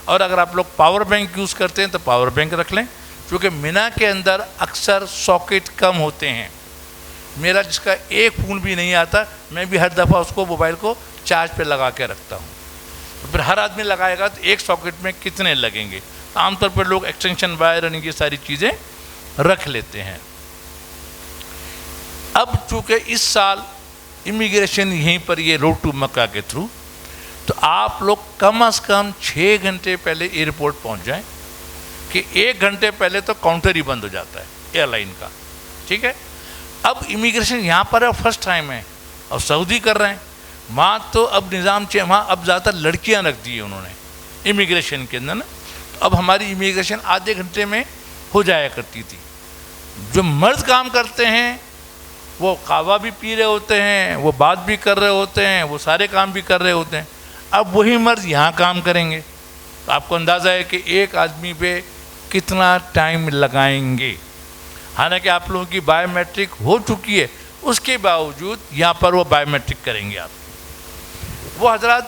اور اگر آپ لوگ پاور بینک یوز کرتے ہیں تو پاور بینک رکھ لیں، کیونکہ مینا کے اندر اکثر ساکٹ کم ہوتے ہیں. میرا جس کا ایک فون بھی نہیں آتا، میں بھی ہر دفعہ اس کو موبائل کو چارج پہ لگا کے رکھتا ہوں. تو پھر ہر آدمی لگائے گا تو ایک ساکٹ میں کتنے لگیں گے؟ عام طور پر لوگ ایکسٹینشن وائر اور یہ ساری چیزیں رکھ لیتے ہیں. اب چونکہ اس سال امیگریشن یہیں پر یہ روڈ ٹو مکہ کے تھرو، تو آپ لوگ کم از کم 6 گھنٹے پہلے ایئرپورٹ پہنچ جائیں، کہ 1 گھنٹے پہلے تو کاؤنٹر ہی بند ہو جاتا ہے ایئر لائن کا. ٹھیک ہے، اب امیگریشن یہاں پر ہے، فرسٹ ٹائم ہے اور سعودی کر رہے ہیں. وہاں تو اب نظام چاہیے، وہاں اب زیادہ تر لڑکیاں رکھ دی ہیں انہوں نے امیگریشن کے اندر نا. اب ہماری امیگریشن آدھے گھنٹے میں ہو جایا کرتی تھی. جو مرد کام کرتے ہیں وہ قہوہ بھی پی رہے ہوتے ہیں، وہ بات بھی کر رہے ہوتے ہیں، وہ سارے کام بھی کر رہے ہوتے ہیں. اب وہی مرد یہاں کام کریں گے تو آپ کو اندازہ ہے کہ ایک آدمی پہ کتنا ٹائم لگائیں گے. حالانکہ آپ لوگوں کی بایو میٹرک ہو چکی ہے، اس کے باوجود یہاں پر وہ بایو میٹرک کریں گے. آپ وہ حضرات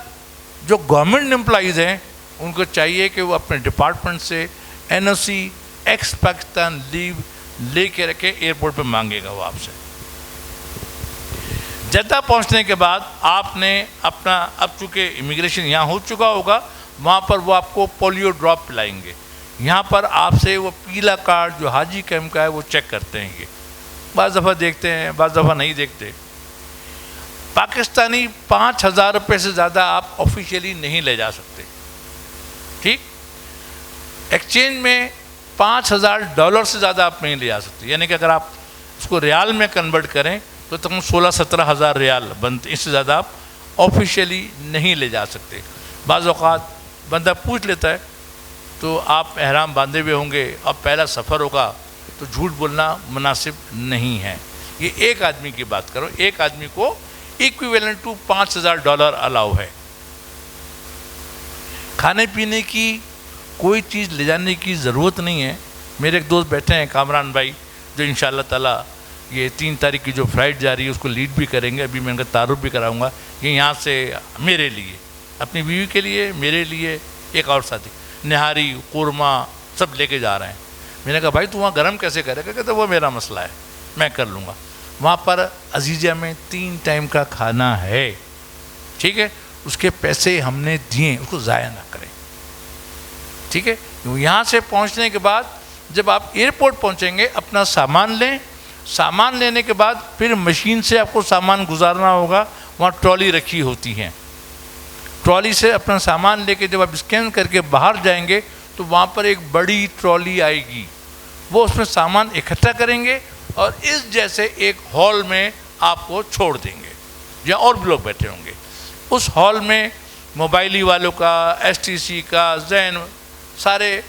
جو گورنمنٹ امپلائیز ہیں ان کو چاہیے کہ وہ اپنے ڈپارٹمنٹ سے NOC ایکس پاکستان لیو لے کے رکھیں، ایئرپورٹ پہ مانگے گا وہ آپ سے. جدہ پہنچنے کے بعد آپ نے اپنا، اب چونکہ امیگریشن یہاں ہو چکا ہوگا، وہاں پر وہ آپ کو پولیو ڈراپ پلائیں گے. یہاں پر آپ سے وہ پیلا کارڈ جو حاجی کیمپ کا ہے وہ چیک کرتے ہیں. یہ بعض دفعہ دیکھتے ہیں، بعض دفعہ نہیں دیکھتے. پاکستانی 5,000 روپے سے زیادہ آپ آفیشیلی نہیں لے جا سکتے. ٹھیک، ایکسچینج میں $5,000 سے زیادہ آپ نہیں لے جا سکتے. یعنی کہ اگر آپ اس کو ریال میں کنورٹ کریں تو تقریباً 16-17 ہزار ریال بنتے، اس سے زیادہ آپ آفیشیلی نہیں لے جا سکتے. بعض اوقات بندہ پوچھ لیتا ہے تو آپ احرام باندھے ہوئے ہوں گے، اب پہلا سفر ہوگا تو جھوٹ بولنا مناسب نہیں ہے. یہ ایک آدمی کی بات کرو، ایک آدمی کو ایکویولنٹ ٹو $5,000 الاؤ ہے. کھانے پینے کی کوئی چیز لے جانے کی ضرورت نہیں ہے. میرے ایک دوست بیٹھے ہیں کامران بھائی، جو انشاءاللہ تعالیٰ یہ 3 تاریخ کی جو فلائٹ جا رہی ہے اس کو لیڈ بھی کریں گے. ابھی میں ان کا تعارف بھی کراؤں گا. یہ یہاں سے میرے لیے، اپنی بیوی کے لیے، میرے لیے، ایک اور ساتھی نہاری قورمہ سب لے کے جا رہے ہیں. میں نے کہا بھائی تو وہاں گرم کیسے کرے گا؟ کہتے وہ میرا مسئلہ ہے، میں کر لوں گا. وہاں پر عزیزیہ میں 3 ٹائم کا کھانا ہے. ٹھیک ہے، اس کے پیسے ہم نے دیے، اس کو ضائع نہ کریں. ٹھیک ہے، یہاں سے پہنچنے کے بعد جب آپ ایئرپورٹ پہنچیں گے اپنا سامان لیں، سامان لینے کے بعد پھر مشین سے آپ کو سامان گزارنا ہوگا، وہاں ٹرالی رکھی ہوتی ہیں، ٹرالی سے اپنا سامان لے کے جب آپ اسکین کر کے باہر جائیں گے تو وہاں پر ایک بڑی ٹرالی آئے گی، وہ اس میں سامان اکٹھا کریں گے اور اس جیسے ایک ہال میں آپ کو چھوڑ دیں گے جہاں اور بھی لوگ بیٹھے ہوں گے۔ اس ہال میں موبائلی والوں کا، ایس ٹی سی کا، زین، سارے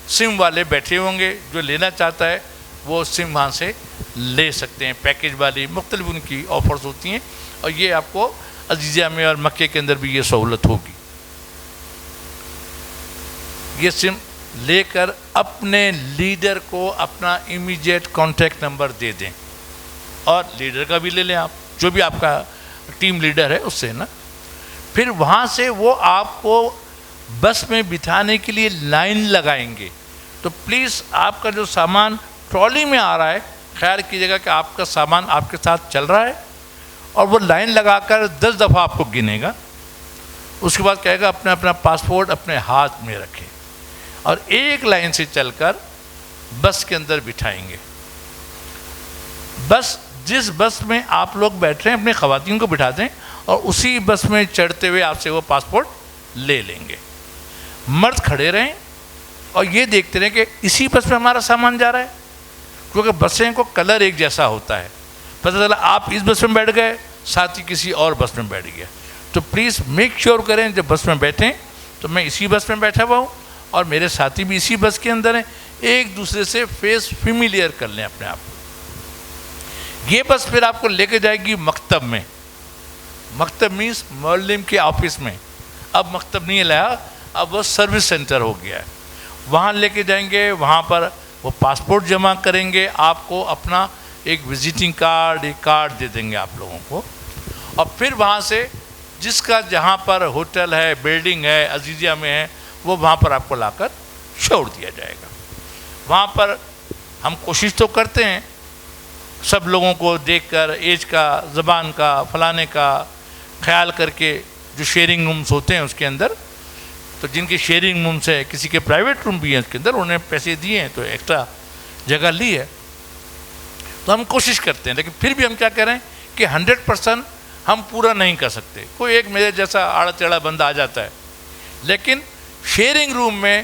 سم والے بیٹھے ہوں گے، جو لینا چاہتا ہے وہ سم وہاں سے لے سکتے ہیں، پیکیج والی مختلف ان کی آفرز ہوتی ہیں، اور یہ آپ کو عزیزیہ میں اور مکے کے اندر بھی یہ سہولت ہوگی۔ یہ سم لے کر اپنے لیڈر کو اپنا امیجیٹ کانٹیکٹ نمبر دے دیں، اور لیڈر کا بھی لے لیں آپ، جو بھی آپ کا ٹیم لیڈر ہے اس سے نا۔ پھر وہاں سے وہ آپ کو بس میں بٹھانے کے لیے لائن لگائیں گے، تو پلیز آپ کا جو سامان ٹرالی میں آ رہا ہے خیال کیجیے گا کہ آپ کا سامان آپ کے ساتھ چل رہا ہے، اور وہ لائن لگا کر 10 دفعہ آپ کو گنے گا، اس کے بعد کہے گا اپنا اپنا پاسپورٹ اپنے ہاتھ میں رکھیں، اور ایک لائن سے چل کر بس کے اندر بٹھائیں گے۔ بس جس بس میں آپ لوگ بیٹھ رہے ہیں اپنی خواتین کو بٹھا دیں، اور اسی بس میں چڑھتے ہوئے آپ سے وہ پاسپورٹ لے لیں گے۔ مرد کھڑے رہیں اور یہ دیکھتے رہیں کہ اسی بس میں ہمارا سامان جا رہا ہے، کیونکہ بسیں کو کلر ایک جیسا ہوتا ہے، پتہ چلا آپ اس بس میں بیٹھ گئے، ساتھی کسی اور بس میں بیٹھ گیا، تو پلیز میک شیور کریں جب بس میں بیٹھیں تو میں اسی بس میں بیٹھا ہوا ہوں اور میرے ساتھی بھی اسی بس کے اندر ہیں، ایک دوسرے سے فیس فیملیئر کر لیں اپنے آپ کو۔ یہ بس پھر آپ کو لے کے جائے گی مکتب میں، مکتب مینس معلم کے آفس میں، اب مکتب نہیں لایا، اب وہ سروس سینٹر ہو گیا ہے، وہاں لے کے جائیں گے، وہاں پر وہ پاسپورٹ جمع کریں گے، آپ کو اپنا ایک وزٹنگ کارڈ، ایک کارڈ دے دیں گے آپ لوگوں کو، اور پھر وہاں سے جس کا جہاں پر ہوٹل ہے، بلڈنگ ہے، عزیزیہ میں ہے، وہ وہاں پر آپ کو لا کر چھوڑ دیا جائے گا۔ وہاں پر ہم کوشش تو کرتے ہیں سب لوگوں کو دیکھ کر ایج کا، زبان کا، فلانے کا خیال کر کے، جو شیئرنگ رومز ہوتے ہیں اس کے اندر، تو جن کے شیئرنگ رومز ہے، کسی کے پرائیویٹ روم بھی ہیں اس کے اندر، انہیں پیسے دیے ہیں تو ایکسٹرا جگہ لی ہے، تو ہم کوشش کرتے ہیں، لیکن پھر بھی ہم کیا کہہ رہے ہیں کہ 100% ہم پورا نہیں کر سکتے، کوئی ایک میرے جیسا آڑا ٹیڑھا بندہ آ جاتا ہے، لیکن شیئرنگ روم میں،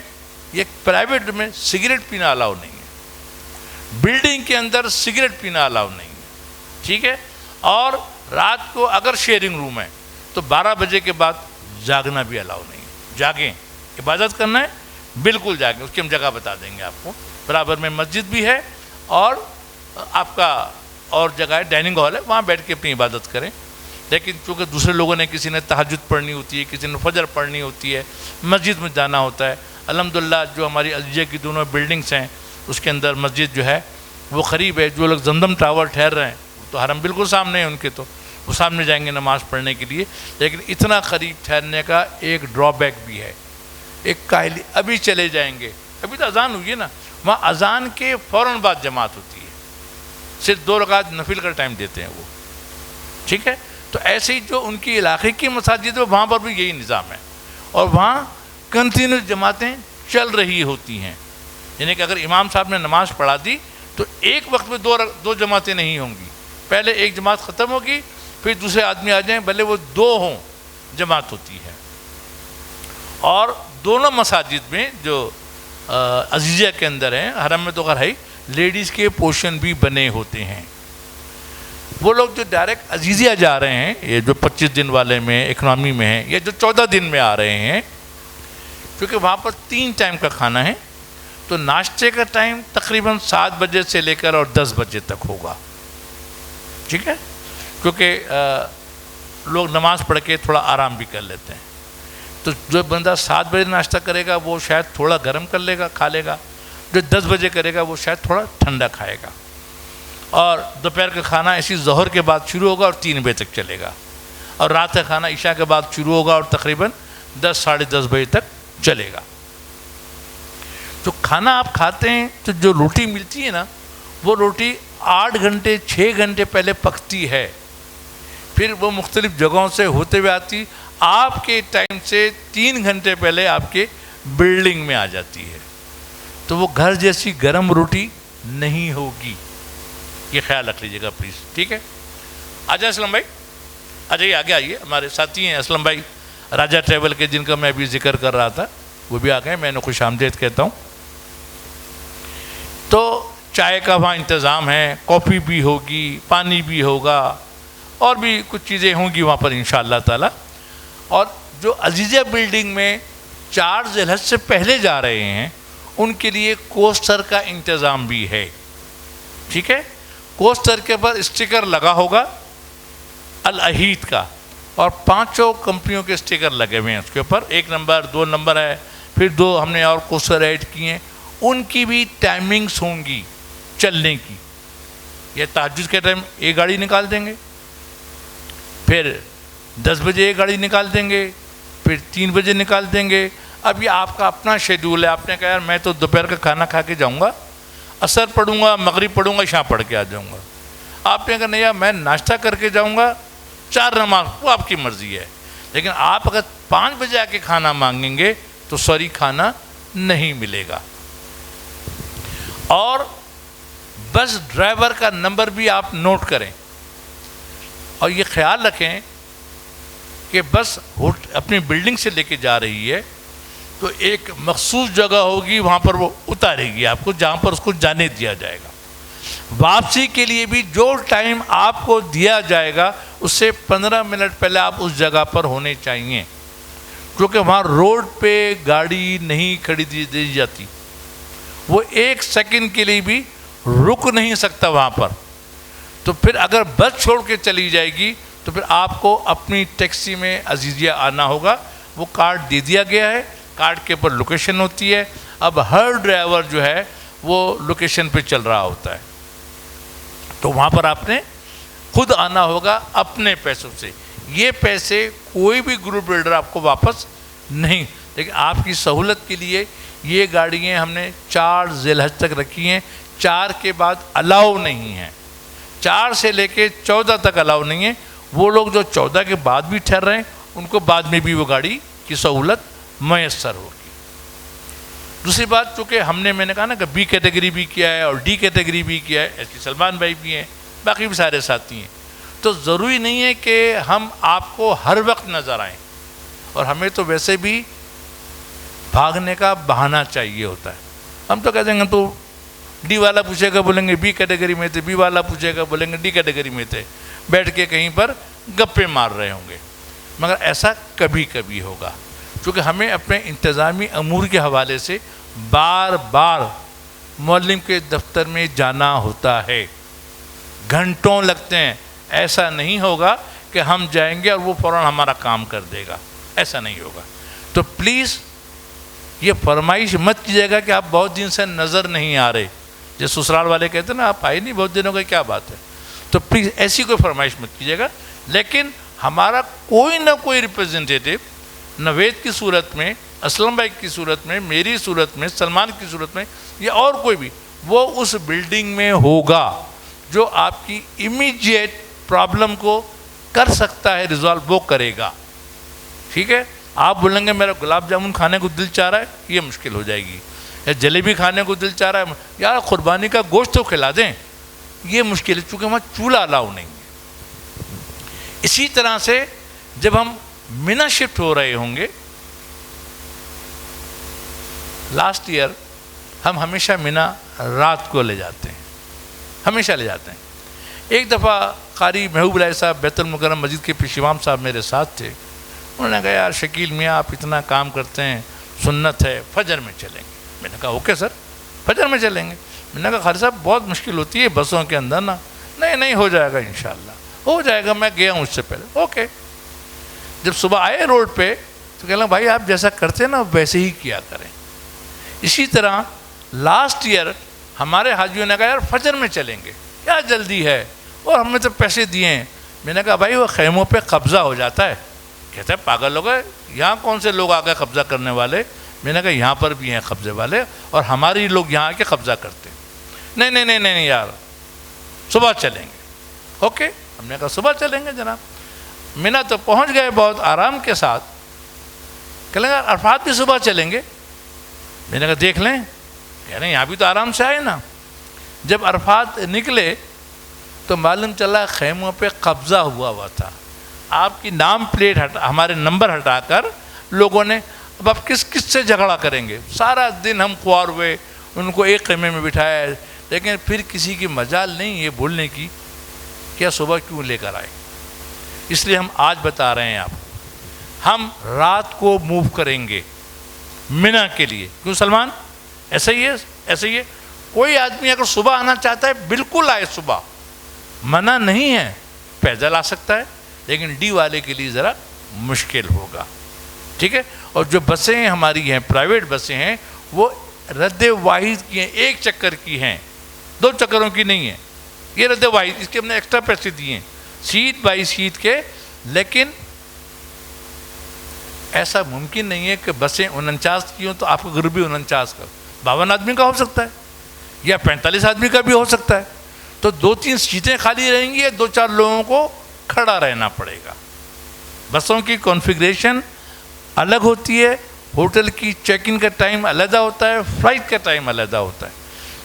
یہ پرائیویٹ میں سگریٹ پینا الاؤ نہیں ہے، بلڈنگ کے اندر سگریٹ پینا الاؤ نہیں ہے، ٹھیک ہے، اور رات کو اگر شیئرنگ روم ہے تو 12 بجے کے بعد جاگنا بھی الاؤ نہیں ہے، جاگیں، عبادت کرنا ہے بالکل جاگیں، اس کی ہم جگہ بتا دیں گے آپ کو، برابر میں مسجد بھی ہے اور آپ کا اور جگہ ہے، ڈائننگ ہال ہے، وہاں بیٹھ کے اپنی عبادت کریں، لیکن چونکہ دوسرے لوگوں نے، کسی نے تہجد پڑھنی ہوتی ہے، کسی نے فجر پڑھنی ہوتی ہے، مسجد میں جانا ہوتا ہے، الحمدللہ جو ہماری عزیزیہ کی دونوں بلڈنگس ہیں اس کے اندر مسجد جو ہے وہ قریب ہے، جو لوگ زمزم ٹاور ٹھہر رہے ہیں تو حرم بالکل سامنے ہے ان کے، تو وہ سامنے جائیں گے نماز پڑھنے کے لیے، لیکن اتنا قریب ٹھہرنے کا ایک ڈرا بیک بھی ہے، ایک کاہلی، ابھی چلے جائیں گے، ابھی تو اذان ہوئی ہے نا، وہاں اذان کے فوراً بعد جماعت ہوتی ہے، صرف 2 رکعت نفل کا ٹائم دیتے ہیں وہ، ٹھیک ہے، تو ایسے ہی جو ان کی علاقے کی مساجد ہے وہاں پر بھی یہی نظام ہے، اور وہاں کنٹینیوس جماعتیں چل رہی ہوتی ہیں، یعنی کہ اگر امام صاحب نے نماز پڑھا دی تو ایک وقت میں 2 جماعتیں نہیں ہوں گی، پہلے ایک جماعت ختم ہوگی، پھر دوسرے آدمی آ جائیں، بھلے وہ 2 ہوں، جماعت ہوتی ہے۔ اور دونوں مساجد میں جو عزیزیہ کے اندر ہیں، حرم میں تو خیر ہے، لیڈیز کے پورشن بھی بنے ہوتے ہیں، وہ لوگ جو ڈائریکٹ عزیزیہ جا رہے ہیں، یہ جو 25 دن والے میں، اکنامی میں ہیں، یا جو 14 دن میں آ رہے ہیں، کیونکہ وہاں پر 3 ٹائم کا کھانا ہے، تو ناشتے کا ٹائم تقریباً 7 بجے سے لے کر اور 10 بجے تک ہوگا، ٹھیک ہے، کیونکہ لوگ نماز پڑھ کے تھوڑا آرام بھی کر لیتے ہیں، تو جو بندہ 7 بجے ناشتہ کرے گا وہ شاید تھوڑا گرم کر لے گا، کھا لے گا، جو 10 بجے کرے گا وہ شاید تھوڑا ٹھنڈا کھائے گا، اور دوپہر کا کھانا اسی ظہر کے بعد شروع ہوگا اور 3 بجے تک چلے گا، اور رات کا کھانا عشاء کے بعد شروع ہوگا اور تقریباً 10 ساڑھے 10 بجے تک چلے گا۔ جو کھانا آپ کھاتے ہیں تو جو روٹی ملتی ہے نا، وہ روٹی 8 گھنٹے 6 گھنٹے پہلے پکتی ہے، پھر وہ مختلف جگہوں سے ہوتے ہوئے آتی، آپ کے ٹائم سے 3 گھنٹے پہلے آپ کے بلڈنگ میں آ جاتی ہے، تو وہ گھر جیسی گرم روٹی نہیں ہوگی. یہ خیال رکھ لیجیے گا پلیز, ٹھیک ہے. آجا اسلم بھائی, آ جائیے, آگے آئیے. ہمارے ساتھی ہیں اسلم بھائی راجہ ٹریول کے, جن کا میں ابھی ذکر کر رہا تھا, وہ بھی آ گئے. میں انہیں خوش آمدید کہتا ہوں. تو چائے کا وہاں انتظام ہے, کافی بھی ہوگی, پانی بھی ہوگا, اور بھی کچھ چیزیں ہوں گی وہاں پر انشاءاللہ تعالی. اور جو عزیزیہ بلڈنگ میں 4 ذی الحج سے پہلے جا رہے ہیں, ان کے لیے کوسٹر کا انتظام بھی ہے, ٹھیک ہے. کوسٹر کے پر اسٹیکر لگا ہوگا العہید کا, اور 5 کمپنیوں کے اسٹیکر لگے ہوئے ہیں اس کے اوپر. 1 نمبر 2 نمبر ہے, پھر 2 ہم نے اور کوسٹر ایڈ کیے ہیں. ان کی بھی ٹائمنگز ہوں گی چلنے کی. یہ تہجد کے ٹائم ایک گاڑی نکال دیں گے, پھر 10 بجے ایک گاڑی نکال دیں گے, پھر 3 بجے نکال دیں گے. اب یہ آپ کا اپنا شیڈول ہے. آپ نے کہا یار میں تو دوپہر کا کھانا کھا کے جاؤں گا, عصر پڑھوں گا, مغرب پڑھوں گا, عشاء پڑھ کے آ جاؤں گا. آپ نے کہا نہیں یار میں ناشتہ کر کے جاؤں گا, 4 نماز, وہ آپ کی مرضی ہے. لیکن آپ اگر 5 بجے آ کے کھانا مانگیں گے تو سوری کھانا نہیں ملے گا. اور بس ڈرائیور کا نمبر بھی آپ نوٹ کریں, اور یہ خیال رکھیں کہ بس اپنی بلڈنگ سے لے کے جا رہی ہے تو ایک مخصوص جگہ ہوگی, وہاں پر وہ اتارے گی آپ کو, جہاں پر اس کو جانے دیا جائے گا. واپسی کے لیے بھی جو ٹائم آپ کو دیا جائے گا اس سے 15 منٹ پہلے آپ اس جگہ پر ہونے چاہیے, کیونکہ وہاں روڈ پہ گاڑی نہیں کھڑی دی جاتی. وہ 1 سیکنڈ کے لیے بھی رک نہیں سکتا وہاں پر. تو پھر اگر بس چھوڑ کے چلی جائے گی تو پھر آپ کو اپنی ٹیکسی میں عزیزیہ آنا ہوگا. وہ کارڈ دے دیا گیا ہے, کارڈ کے اوپر لوکیشن ہوتی ہے. اب ہر ڈرائیور جو ہے وہ لوکیشن پہ چل رہا ہوتا ہے, تو وہاں پر آپ نے خود آنا ہوگا اپنے پیسوں سے. یہ پیسے کوئی بھی گروپ بلڈر آپ کو واپس نہیں. لیکن آپ کی سہولت کے لیے یہ گاڑیاں ہم نے 4 ذی الحج تک رکھی ہیں. 4 کے بعد الاؤ نہیں ہے, 4 سے لے کے 14 تک الاؤ نہیں ہے. وہ لوگ جو 14 کے بعد بھی ٹھہر رہے ہیں ان کو بعد میں بھی وہ گاڑی کی سہولت میسر ہوگی. دوسری بات, چونکہ میں نے کہا نا کہ بی کیٹیگری بھی کیا ہے اور ڈی کیٹیگری بھی کیا ہے, ایس سلمان بھائی بھی ہیں, باقی بھی سارے ساتھی ہیں, تو ضروری نہیں ہے کہ ہم آپ کو ہر وقت نظر آئیں. اور ہمیں تو ویسے بھی بھاگنے کا بہانہ چاہیے ہوتا ہے. ہم تو کہتے ہیں تو ڈی والا پوچھے گا بولیں گے بی کیٹیگری میں تھے, بی والا پوچھے گا بولیں گے ڈی کیٹیگری میں تھے, بیٹھ کے کہیں پر گپے مار رہے ہوں گے. مگر ایسا کبھی کبھی ہوگا, کیونکہ ہمیں اپنے انتظامی امور کے حوالے سے بار بار معلم کے دفتر میں جانا ہوتا ہے, گھنٹوں لگتے ہیں. ایسا نہیں ہوگا کہ ہم جائیں گے اور وہ فوراً ہمارا کام کر دے گا, ایسا نہیں ہوگا. تو پلیز یہ فرمائش مت کیجیے گا کہ آپ بہت دن سے نظر نہیں آ رہے, جیسے سسرال والے کہتے ہیں نا آپ آئے نہیں بہت دنوں کا, کیا بات ہے. تو پلیز ایسی کوئی فرمائش مت کیجیے گا. لیکن ہمارا کوئی نہ کوئی ریپرزنٹیٹیو نوید کی صورت میں, اسلم بھائی کی صورت میں, میری صورت میں, سلمان کی صورت میں, یا اور کوئی بھی, وہ اس بلڈنگ میں ہوگا جو آپ کی امیجیٹ پرابلم کو کر سکتا ہے ریزالو, وہ کرے گا. ٹھیک ہے. آپ بولیں گے میرا گلاب جامن کھانے کو دل چاہ رہا ہے, یہ مشکل ہو جائے گی. یا جلیبی کھانے کو دل چاہ رہا ہے, یار قربانی کا گوشت تو کھلا دیں, یہ مشکل ہے, چونکہ وہاں چولہا الاؤ نہیں ہے. اسی طرح سے جب ہم مینا شفٹ ہو رہے ہوں گے, لاسٹ ایئر ہم ہمیشہ مینا رات کو لے جاتے ہیں, ہمیشہ لے جاتے ہیں. ایک دفعہ قاری محبوب اللہ صاحب بیت المکرم مسجد کے پیشوام صاحب میرے ساتھ تھے. انہوں نے کہا یار شکیل میاں آپ اتنا کام کرتے ہیں, سنت ہے, فجر میں چلیں گے. میں نے کہا اوکے سر, فجر میں چلیں گے. میں نے کہا خالد صاحب بہت مشکل ہوتی ہے بسوں کے اندر نا. نہیں ہو جائے گا, انشاءاللہ ہو جائے گا, میں گیا ہوں اس سے پہلے. اوکے. جب صبح آئے روڈ پہ تو کہہ لیں بھائی آپ جیسا کرتے ہیں نا ویسے ہی کیا کریں. اسی طرح لاسٹ ایئر ہمارے حاجیوں نے کہا یار فجر میں چلیں گے, کیا جلدی ہے, اور ہم نے تو پیسے دیے ہیں. میں نے کہا بھائی وہ خیموں پہ قبضہ ہو جاتا ہے. کہتے ہیں پاگل لوگ ہیں, یہاں کون سے لوگ آ کے قبضہ کرنے والے. میں نے کہا یہاں پر بھی ہیں قبضے والے, اور ہمارے لوگ یہاں آ کے قبضہ کرتے ہیں. نہیں یار صبح چلیں گے. اوکے. ہم نے کہا صبح چلیں گے جناب. مینا تو پہنچ گئے بہت آرام کے ساتھ. کہنے لگا عرفات بھی صبح چلیں گے. میں نے کہا دیکھ لیں, کہہ رہے ہیں یہاں بھی تو آرام سے آئے نا. جب عرفات نکلے تو معلوم چلا خیموں پہ قبضہ ہوا تھا. آپ کی نام پلیٹ ہمارے نمبر ہٹا کر لوگوں نے اب آپ کس سے جھگڑا کریں گے. سارا دن ہم خوار ہوئے, ان کو ایک خیمے میں بٹھایا, لیکن پھر کسی کی مجال نہیں یہ بولنے کی کیا صبح کیوں لے کر آئے. اس لیے ہم آج بتا رہے ہیں آپ کو, ہم رات کو موو کریں گے منی کے لیے. کیوں سلمان؟ ایسا ہی ہے. کوئی آدمی اگر صبح آنا چاہتا ہے بالکل آئے, صبح منع نہیں ہے, پیدل آ سکتا ہے, لیکن ڈی والے کے لیے ذرا مشکل ہوگا. ٹھیک ہے. اور جو بسیں ہماری ہیں, پرائیویٹ بسیں ہیں, وہ رد واحد کی ہیں, ایک چکر کی ہیں, 2 چکروں کی نہیں ہیں. یہ رد واحد, اس کے ہم نے ایکسٹرا پیسے دیے ہیں سیٹ بائی سیٹ کے. لیکن ایسا ممکن نہیں ہے کہ بسیں 49 کی ہوں تو آپ کا گروپ بھی 49 کا, 52 آدمی کا ہو سکتا ہے یا 45 آدمی کا بھی ہو سکتا ہے. تو 2-3 سیٹیں خالی رہیں گی, 2-4 لوگوں کو کھڑا رہنا پڑے گا. بسوں کی کانفیگریشن الگ ہوتی ہے, ہوٹل کی چیک ان کا ٹائم علیحدہ ہوتا ہے, فلائٹ کا ٹائم علیحدہ ہوتا ہے.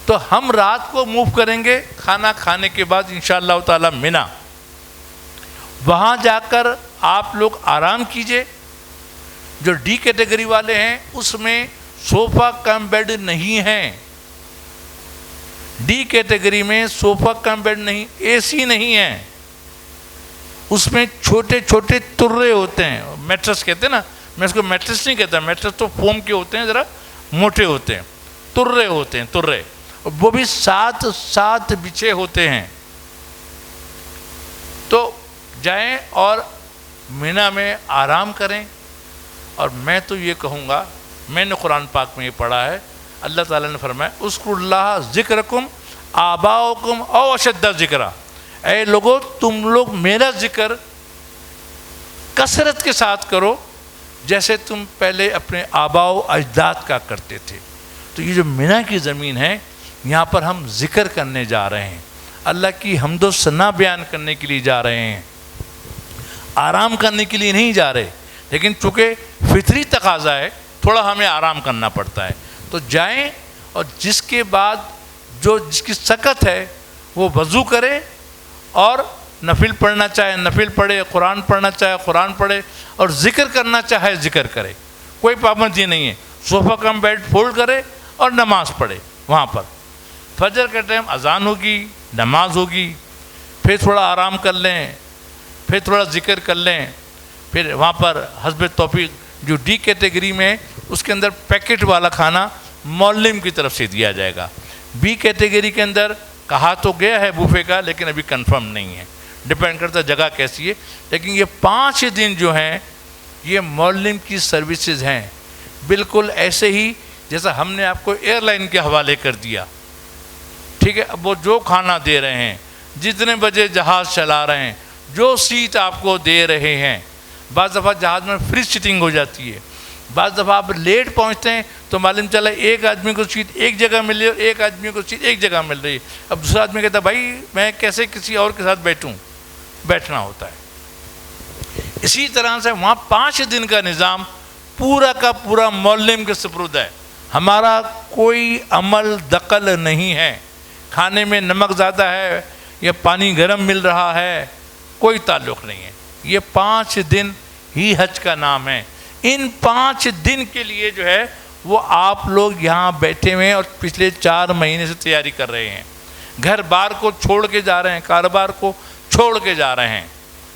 تو ہم رات کو موو کریں گے کھانا کھانے کے بعد انشاءاللہ تعالی منی. وہاں جا کر آپ لوگ آرام کیجئے. جو ڈی کیٹیگری والے ہیں اس میں صوفہ کم بیڈ نہیں ہیں. ڈی کیٹیگری میں صوفہ کم بیڈ نہیں, اے سی نہیں ہے. اس میں چھوٹے چھوٹے ترے ہوتے ہیں, میٹرس کہتے ہیں نا. میں اس کو میٹرس نہیں کہتا, میٹرس تو فوم کے ہوتے ہیں, ذرا موٹے ہوتے ہیں. ترے ہوتے ہیں, ترے, وہ بھی 7 بچھے ہوتے ہیں. تو جائیں اور منی میں آرام کریں. اور میں تو یہ کہوں گا, میں نے قرآن پاک میں یہ پڑھا ہے, اللہ تعالیٰ نے فرمایا اذکروا اللہ ذکرکم آباؤکم او اشد ذکرا. اے لوگو تم لوگ میرا ذکر کثرت کے ساتھ کرو جیسے تم پہلے اپنے آباء و اجداد کا کرتے تھے. تو یہ جو منی کی زمین ہے, یہاں پر ہم ذکر کرنے جا رہے ہیں, اللہ کی حمد و ثنا بیان کرنے کے لیے جا رہے ہیں, آرام کرنے کے لیے نہیں جا رہے. لیکن چونکہ فطری تقاضا ہے, تھوڑا ہمیں آرام کرنا پڑتا ہے. تو جائیں اور جس کے بعد جس کی سکت ہے وہ وضو کرے اور نفل پڑھنا چاہے نفل پڑھے, قرآن پڑھنا چاہے قرآن پڑھے, اور ذکر کرنا چاہے ذکر کرے. کوئی پابندی نہیں ہے. صوفہ کم بیڈ فولڈ کرے اور نماز پڑھے. وہاں پر فجر کے ٹائم اذان ہوگی, نماز ہوگی, پھر تھوڑا آرام کر لیں, پھر تھوڑا ذکر کر لیں. پھر وہاں پر حسب توفیق جو ڈی کیٹیگری میں اس کے اندر پیکٹ والا کھانا معلم کی طرف سے دیا جائے گا. بی کیٹیگری کے اندر کہا تو گیا ہے بوفے کا, لیکن ابھی کنفرم نہیں ہے, ڈپینڈ کرتا جگہ کیسی ہے. لیکن یہ 5 دن جو ہیں یہ معلم کی سروسز ہیں, بالکل ایسے ہی جیسا ہم نے آپ کو ایئر لائن کے حوالے کر دیا. ٹھیک ہے. اب وہ جو کھانا دے رہے ہیں, جتنے بجے جہاز چلا رہے ہیں, جو سیٹ آپ کو دے رہے ہیں. بعض دفعہ جہاز میں فری سیٹنگ ہو جاتی ہے, بعض دفعہ آپ لیٹ پہنچتے ہیں تو معلوم چلا ایک آدمی کو سیٹ ایک جگہ مل رہی ہے اور ایک آدمی کو سیٹ ایک جگہ مل رہی ہے. اب دوسرا آدمی کہتا ہے بھائی میں کیسے کسی اور کے ساتھ بیٹھوں, بیٹھنا ہوتا ہے. اسی طرح سے وہاں 5 دن کا نظام پورا کا پورا معلم کے سپرد ہے. ہمارا کوئی عمل دخل نہیں ہے. کھانے میں نمک زیادہ ہے یا پانی گرم مل رہا ہے, کوئی تعلق نہیں ہے. یہ 5 دن ہی حج کا نام ہے. ان 5 دن کے لیے جو ہے وہ آپ لوگ یہاں بیٹھے ہوئے ہیں اور پچھلے 4 مہینے سے تیاری کر رہے ہیں. گھر بار کو چھوڑ کے جا رہے ہیں, کاروبار کو چھوڑ کے جا رہے ہیں,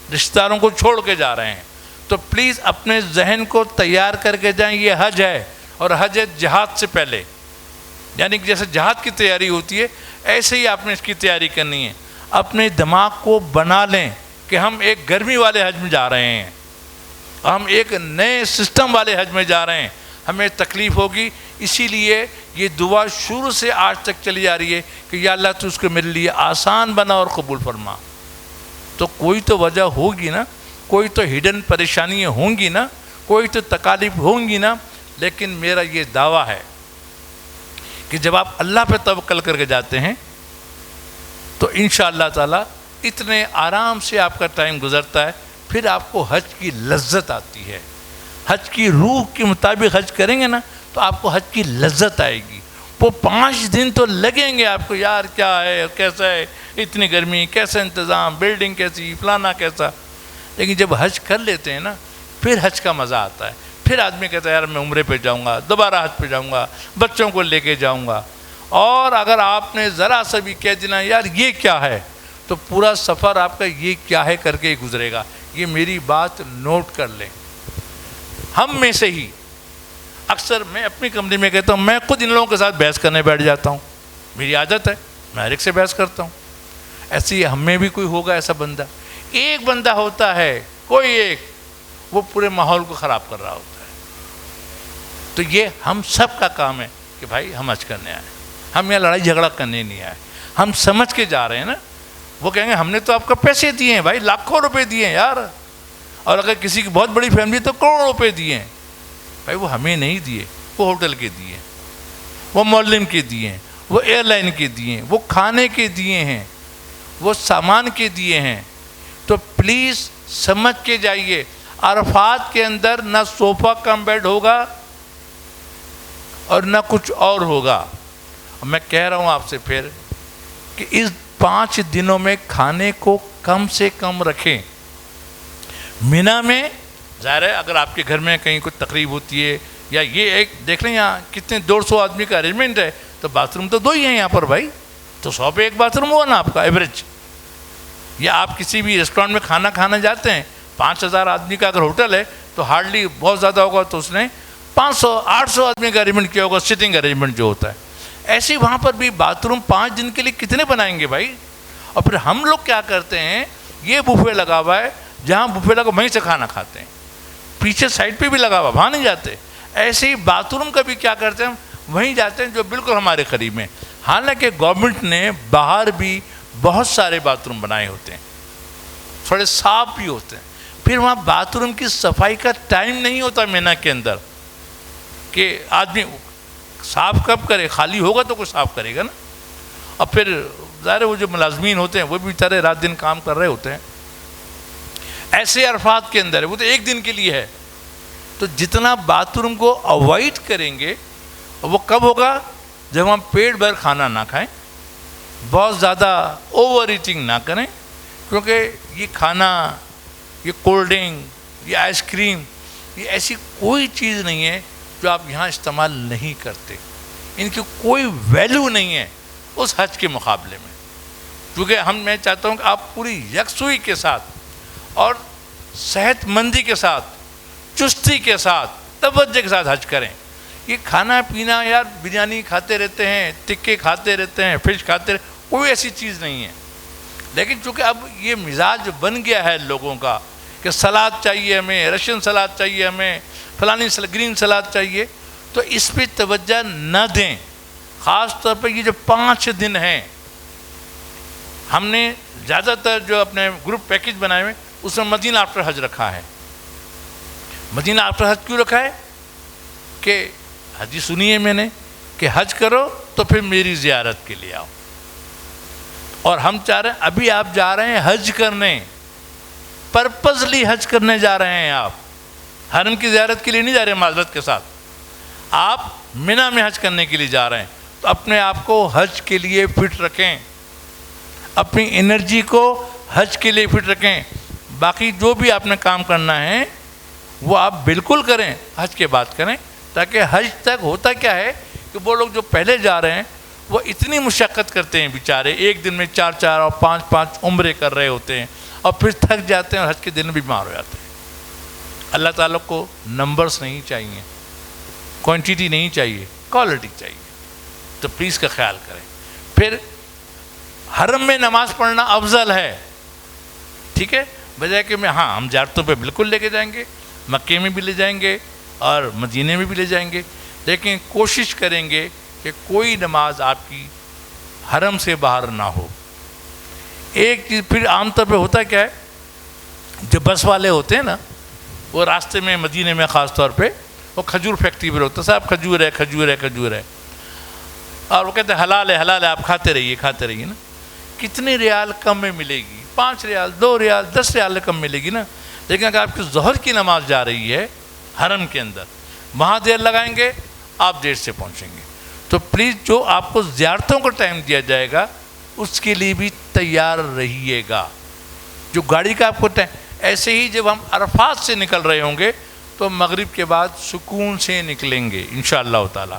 رشتہ داروں کو چھوڑ کے جا رہے ہیں. تو پلیز اپنے ذہن کو تیار کر کے جائیں. یہ حج ہے اور حج ہے جہاد سے پہلے, یعنی کہ جیسے جہاد کی تیاری ہوتی ہے ایسے ہی آپ نے اس کی تیاری کرنی ہے. اپنے دماغ کو بنا لیں کہ ہم ایک گرمی والے حج میں جا رہے ہیں, ہم ایک نئے سسٹم والے حج میں جا رہے ہیں, ہمیں تکلیف ہوگی. اسی لیے یہ دعا شروع سے آج تک چلی جا رہی ہے کہ یا اللہ تو اس کو میرے لیے آسان بنا اور قبول فرما. تو کوئی تو وجہ ہوگی نا, کوئی تو ہڈن پریشانیاں ہوں گی نا, کوئی تو تکالیف ہوں گی نا. لیکن میرا یہ دعویٰ ہے کہ جب آپ اللہ پہ توکل کر کے جاتے ہیں تو انشاءاللہ تعالی اتنے آرام سے آپ کا ٹائم گزرتا ہے. پھر آپ کو حج کی لذت آتی ہے. حج کی روح کے مطابق حج کریں گے نا تو آپ کو حج کی لذت آئے گی. وہ 5 دن تو لگیں گے آپ کو، یار کیا ہے کیسا ہے، اتنی گرمی، کیسا انتظام، بلڈنگ کیسی، فلانا کیسا. لیکن جب حج کر لیتے ہیں نا پھر حج کا مزہ آتا ہے. پھر آدمی کہتا ہے یار میں عمرے پہ جاؤں گا، دوبارہ حج پہ جاؤں گا، بچوں کو لے کے جاؤں گا. اور اگر آپ نے ذرا سا بھی کہہ دینا یار یہ کیا ہے، تو پورا سفر آپ کا یہ کیا ہے کر کے ہی گزرے گا. یہ میری بات نوٹ کر لیں. ہم میں سے ہی اکثر میں اپنی کمرے میں کہتا ہوں میں خود ان لوگوں کے ساتھ بحث کرنے بیٹھ جاتا ہوں، میری عادت ہے، میں ہر ایک سے بحث کرتا ہوں. ایسے ہی ہم میں بھی کوئی ہوگا ایسا بندہ، ایک بندہ ہوتا ہے کوئی ایک، وہ پورے ماحول کو خراب کر رہا ہوتا ہے. تو یہ ہم سب کا کام ہے کہ بھائی ہم حج کرنے آئے، ہم یہاں لڑائی جھگڑا کرنے نہیں آئے. ہم سمجھ کے جا رہے ہیں نا. وہ کہیں گے ہم نے تو آپ کو پیسے دیے ہیں بھائی، لاکھوں روپے دیے ہیں یار، اور اگر کسی کی بہت بڑی فیملی تو کروڑوں روپے دیے ہیں. بھائی وہ ہمیں نہیں دیے، وہ ہوٹل کے دیے، وہ معلم کے دیے ہیں، وہ ایئر لائن کے دیے ہیں، وہ کھانے کے دیے ہیں، وہ سامان کے دیے ہیں. تو پلیز سمجھ کے جائیے. عرفات کے اندر نہ صوفہ کم بیڈ ہوگا اور نہ کچھ اور ہوگا. میں کہہ رہا ہوں آپ سے پھر کہ اس 5 دنوں میں کھانے کو کم سے کم رکھیں. مینا میں ظاہر ہے اگر آپ کے گھر میں کہیں کوئی تقریب ہوتی ہے یا یہ ایک دیکھ لیں یہاں کتنے 150 آدمی کا ارینجمنٹ ہے، تو باتھ روم تو 2 ہی ہیں یہاں پر بھائی، تو 100 پہ 1 باتھ روم ہوا نا آپ کا ایوریج. یا آپ کسی بھی ریسٹورینٹ میں کھانا کھانا جاتے ہیں، 5000 آدمی کا اگر ہوٹل ہے تو ہارڈلی بہت زیادہ ہوگا تو اس نے 500-800 آدمی کا ارینجمنٹ کیا ہوگا، سٹنگ ارینجمنٹ جو ہوتا ہے. ایسے وہاں پر بھی باتھ روم 5 دن کے لیے کتنے بنائیں گے بھائی. اور پھر ہم لوگ کیا کرتے ہیں، یہ بوفے لگا ہوا ہے، جہاں بوفے لگا وہیں سے کھانا کھاتے ہیں، پیچھے سائڈ پہ بھی لگا ہوا وہاں نہیں جاتے. ایسے ہی باتھ روم کا بھی کیا کرتے ہیں، وہیں جاتے ہیں جو بالکل ہمارے قریب ہیں. حالانکہ گورنمنٹ نے باہر بھی بہت سارے باتھ روم بنائے ہوتے ہیں، تھوڑے صاف بھی ہوتے ہیں. پھر وہاں باتھ روم کی صفائی کا ٹائم نہیں ہوتا مینا کے اندر کہ آدمی صاف کب کرے، خالی ہوگا تو کچھ صاف کرے گا نا. اور پھر ظاہر وہ جو ملازمین ہوتے ہیں وہ بھی بیچارے رات دن کام کر رہے ہوتے ہیں. ایسے عرفات کے اندر ہے وہ تو 1 دن کے لیے ہے. تو جتنا باتھ روم کو اوائڈ کریں گے وہ کب ہوگا، جب ہم پیٹ بھر کھانا نہ کھائیں، بہت زیادہ اوور ایٹنگ نہ کریں. کیونکہ یہ کھانا، یہ کولڈ ڈرنک، یہ آئس کریم، یہ ایسی کوئی چیز نہیں ہے جو آپ یہاں استعمال نہیں کرتے. ان کی کوئی ویلیو نہیں ہے اس حج کے مقابلے میں. کیونکہ میں چاہتا ہوں کہ آپ پوری یکسوئی کے ساتھ اور صحت مندی کے ساتھ، چستی کے ساتھ، توجہ کے ساتھ حج کریں. یہ کھانا پینا یار بریانی کھاتے رہتے ہیں، ٹکے کھاتے رہتے ہیں، فش کھاتے رہتے ہیں، کوئی ایسی چیز نہیں ہے. لیکن چونکہ اب یہ مزاج بن گیا ہے لوگوں کا کہ سلاد چاہیے ہمیں، رشین سلاد چاہیے ہمیں، فلانی گرین سلاد چاہیے، تو اس پہ توجہ نہ دیں. خاص طور پہ یہ جو 5 دن ہیں، ہم نے زیادہ تر جو اپنے گروپ پیکج بنائے ہوئے اس میں مدینہ آفٹر حج رکھا ہے. مدینہ آفٹر حج کیوں رکھا ہے کہ حدیث سنی ہے میں نے کہ حج کرو تو پھر میری زیارت کے لیے آؤ. اور ہم چاہ رہے ہیں ابھی آپ جا رہے ہیں حج کرنے، پرپزلی حج کرنے جا رہے ہیں. آپ حرم کی زیارت کے لیے نہیں جا رہے ہیں، معذرت کے ساتھ آپ مینا میں حج کرنے کے لیے جا رہے ہیں. تو اپنے آپ کو حج کے لیے فٹ رکھیں، اپنی انرجی کو حج کے لیے فٹ رکھیں. باقی جو بھی آپ نے کام کرنا ہے وہ آپ بالکل کریں، حج کے بعد کریں. تاکہ حج تک ہوتا کیا ہے کہ وہ لوگ جو پہلے جا رہے ہیں وہ اتنی مشقت کرتے ہیں بیچارے، 1 دن میں 4 اور 5 عمرے کر رہے ہوتے ہیں اور پھر تھک جاتے ہیں اور حج کے دن بیمار ہو جاتے ہیں. اللہ تعالیٰ کو نمبرز نہیں چاہیے، کوانٹیٹی نہیں چاہیے، کوالٹی چاہیے. تو پلیز کا خیال کریں. پھر حرم میں نماز پڑھنا افضل ہے، ٹھیک ہے، بجائے کہ ہم زیارتوں پہ بالکل لے کے جائیں گے، مکے میں بھی لے جائیں گے اور مدینے میں بھی لے جائیں گے. لیکن کوشش کریں گے کہ کوئی نماز آپ کی حرم سے باہر نہ ہو. ایک چیز پھر عام طور پہ ہوتا کیا ہے، جو بس والے ہوتے ہیں نا وہ راستے میں مدینے میں خاص طور پہ وہ کھجور فیکٹری پر ہوتا ہے، صاحب کھجور ہے کھجور ہے کھجور ہے، اور وہ کہتے ہیں حلال ہے حلال ہے، آپ کھاتے رہیے نا. کتنے ریال کم میں ملے گی، 5 ریال 2 ریال 10 ریال کم ملے گی نا. لیکن اگر آپ کی ظہر کی نماز جا رہی ہے حرم کے اندر، وہاں دیر لگائیں گے، آپ دیر سے پہنچیں گے. تو پلیز جو آپ کو زیارتوں کا ٹائم دیا جائے گا اس کے لیے بھی تیار رہیے گا. جو گاڑی کا آپ کو ٹائم، ایسے ہی جب ہم عرفات سے نکل رہے ہوں گے تو مغرب کے بعد سکون سے نکلیں گے انشاءاللہ تعالی.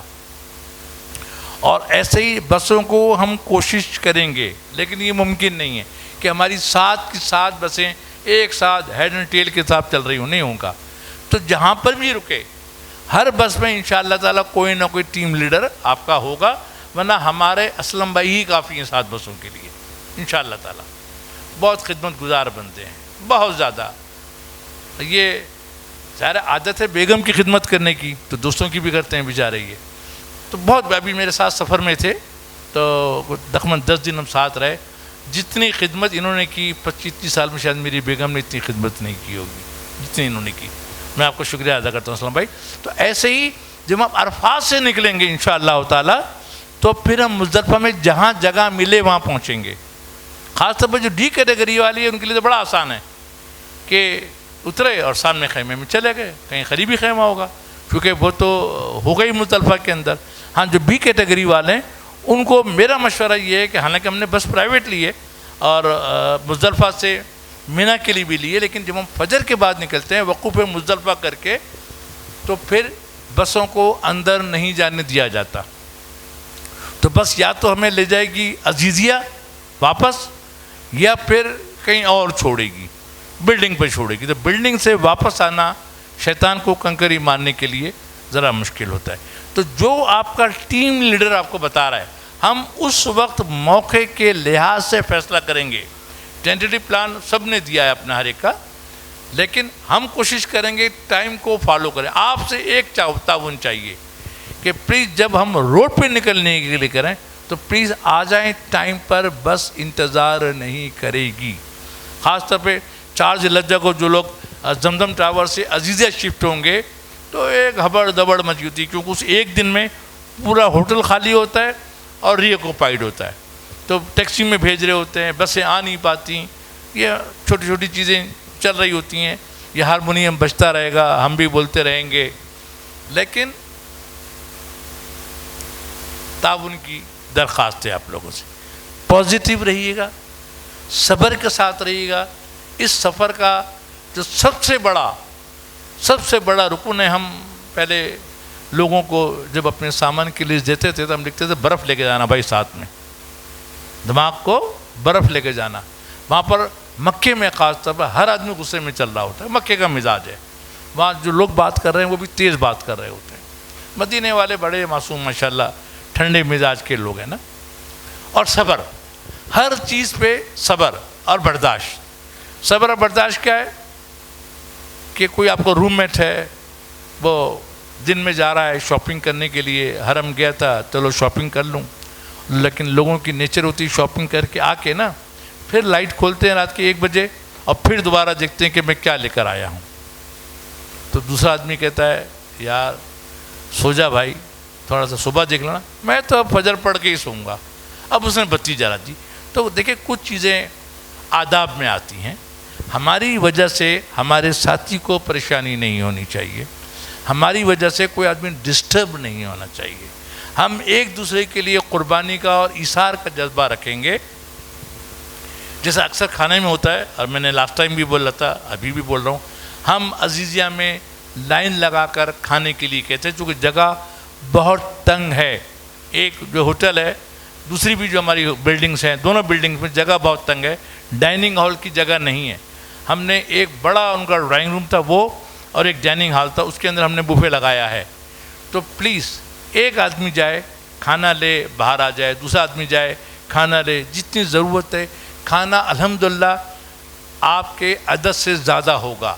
اور ایسے ہی بسوں کو ہم کوشش کریں گے، لیکن یہ ممکن نہیں ہے کہ ہماری 7 کی 7 بسیں ایک ساتھ ہیڈ اینڈ ٹیل کے ساتھ چل رہی ہوں، نہیں ہوگا. تو جہاں پر بھی رکے ہر بس میں انشاءاللہ تعالی کوئی نہ کوئی ٹیم لیڈر آپ کا ہوگا، ورنہ ہمارے اسلم بھائی ہی کافی ہیں 7 بسوں کے لیے انشاءاللہ تعالی. بہت خدمت گزار بنتے ہیں، بہت زیادہ. یہ ظاہر عادت ہے بیگم کی خدمت کرنے کی، تو دوستوں کی بھی کرتے ہیں بیچارے. یہ تو بہت، ابھی میرے ساتھ سفر میں تھے تو تقریباً 10 دن ہم ساتھ رہے. جتنی خدمت انہوں نے کی 25-30 سال میں شاید میری بیگم نے اتنی خدمت نہیں کی ہوگی جتنی انہوں نے کی. میں آپ کو شکریہ ادا کرتا ہوں اسلام بھائی. تو ایسے ہی جب ہم عرفات سے نکلیں گے انشاءاللہ تعالی تو پھر ہم مزدلفہ میں جہاں جگہ ملے وہاں پہنچیں گے. خاص طور پر جو ڈی کیٹیگری والی ہے ان کے لیے تو بڑا آسان ہے کہ اترے اور سامنے خیمے میں چلے گئے، کہیں قریبی خیمہ ہوگا کیونکہ وہ تو ہو گئی مزدلفہ کے اندر. ہاں جو بی کیٹیگری والے ہیں ان کو میرا مشورہ یہ ہے کہ حالانکہ ہم نے بس پرائیویٹ لی ہے اور مزدلفہ سے مینا کے لیے بھی لی ہے، لیکن جب ہم فجر کے بعد نکلتے ہیں وقوف مزدلفہ کر کے تو پھر بسوں کو اندر نہیں جانے دیا جاتا. تو بس یا تو ہمیں لے جائے گی عزیزیہ واپس یا پھر کہیں اور چھوڑے گی، بلڈنگ پہ چھوڑے گی. تو بلڈنگ سے واپس آنا شیطان کو کنکری مارنے کے لیے ذرا مشکل ہوتا ہے. تو جو آپ کا ٹیم لیڈر آپ کو بتا رہا ہے ہم اس وقت موقع کے لحاظ سے فیصلہ کریں گے. ٹینٹیٹو پلان سب نے دیا ہے اپنا ہر ایک کا، لیکن ہم کوشش کریں گے ٹائم کو فالو کریں. آپ سے ایک تعاون چاہیے کہ پلیز جب ہم روڈ پہ نکلنے کے لیے کریں تو پلیز آ جائیں ٹائم پر، بس انتظار نہیں کرے گی. خاص طور پہ چارج لجہ کو جو لوگ زمزم ٹاور سے عزیزیہ شفٹ ہوں گے تو ایک ہبڑ دبڑ مچی ہوتی ہے، کیونکہ اس ایک دن میں پورا ہوٹل خالی ہوتا ہے اور ری آکوپائڈ ہوتا ہے. تو ٹیکسی میں بھیج رہے ہوتے ہیں، بسیں آ نہیں پاتی، یہ چھوٹی چھوٹی چیزیں چل رہی ہوتی ہیں. یہ ہارمونیم بجتا رہے گا، ہم بھی بولتے رہیں گے، لیکن تعاون کی درخواست ہے آپ لوگوں سے. پازیٹیو رہیے گا، صبر کے ساتھ رہیے گا. اس سفر کا جو سب سے بڑا رکن ہے، ہم پہلے لوگوں کو جب اپنے سامان کی لیسٹ دیتے تھے تو ہم لکھتے تھے برف لے کے جانا بھائی، ساتھ میں دماغ کو برف لے کے جانا. وہاں پر مکے میں خاص طور پر ہر آدمی غصے میں چل رہا ہوتا ہے، مکے کا مزاج ہے. وہاں جو لوگ بات کر رہے ہیں وہ بھی تیز بات کر رہے ہوتے ہیں. مدینے والے بڑے معصوم ماشاءاللہ ٹھنڈے مزاج کے لوگ ہیں نا. اور صبر، ہر چیز پہ صبر اور برداشت. صبر اور برداشت کیا ہے کہ کوئی آپ کو روم میٹ ہے، وہ دن میں جا رہا ہے شاپنگ کرنے کے لیے، حرم گیا تھا چلو شاپنگ کر لوں، لیکن لوگوں کی نیچر ہوتی ہے شاپنگ کر کے آ کے نا پھر لائٹ کھولتے ہیں رات کے 1 بجے اور پھر دوبارہ دیکھتے ہیں کہ میں کیا لے کر آیا ہوں. تو دوسرا آدمی کہتا ہے یار سو جا بھائی، تھوڑا سا صبح دیکھ لینا. میں تو اب فجر پڑھ کے ہی سوؤں گا. اب اس نے بتی جلا دی. تو دیکھیں کچھ چیزیں آداب میں آتی ہیں. ہماری وجہ سے ہمارے ساتھی کو پریشانی نہیں ہونی چاہیے، ہماری وجہ سے کوئی آدمی ڈسٹرب نہیں ہونا چاہیے. ہم ایک دوسرے کے لیے قربانی کا اور ایثار کا جذبہ رکھیں گے، جیسا اکثر کھانے میں ہوتا ہے. اور میں نے لاسٹ ٹائم بھی بولا تھا، ابھی بھی بول رہا ہوں، ہم عزیزیہ میں لائن لگا کر کھانے کے لیے کہتے ہیں چونکہ جگہ بہت تنگ ہے. ایک جو ہوٹل ہے، دوسری بھی جو ہماری بلڈنگس ہیں، دونوں بلڈنگس میں جگہ بہت تنگ ہے، ڈائننگ ہال کی جگہ نہیں ہے. ہم نے ایک بڑا ان کا ڈرائنگ روم تھا وہ، اور ایک ڈائننگ ہال تھا، اس کے اندر ہم نے بوفے لگایا ہے. تو پلیز ایک آدمی جائے کھانا لے باہر آ جائے، دوسرا آدمی جائے کھانا لے. جتنی ضرورت ہے کھانا الحمدللہ آپ کے عدد سے زیادہ ہوگا.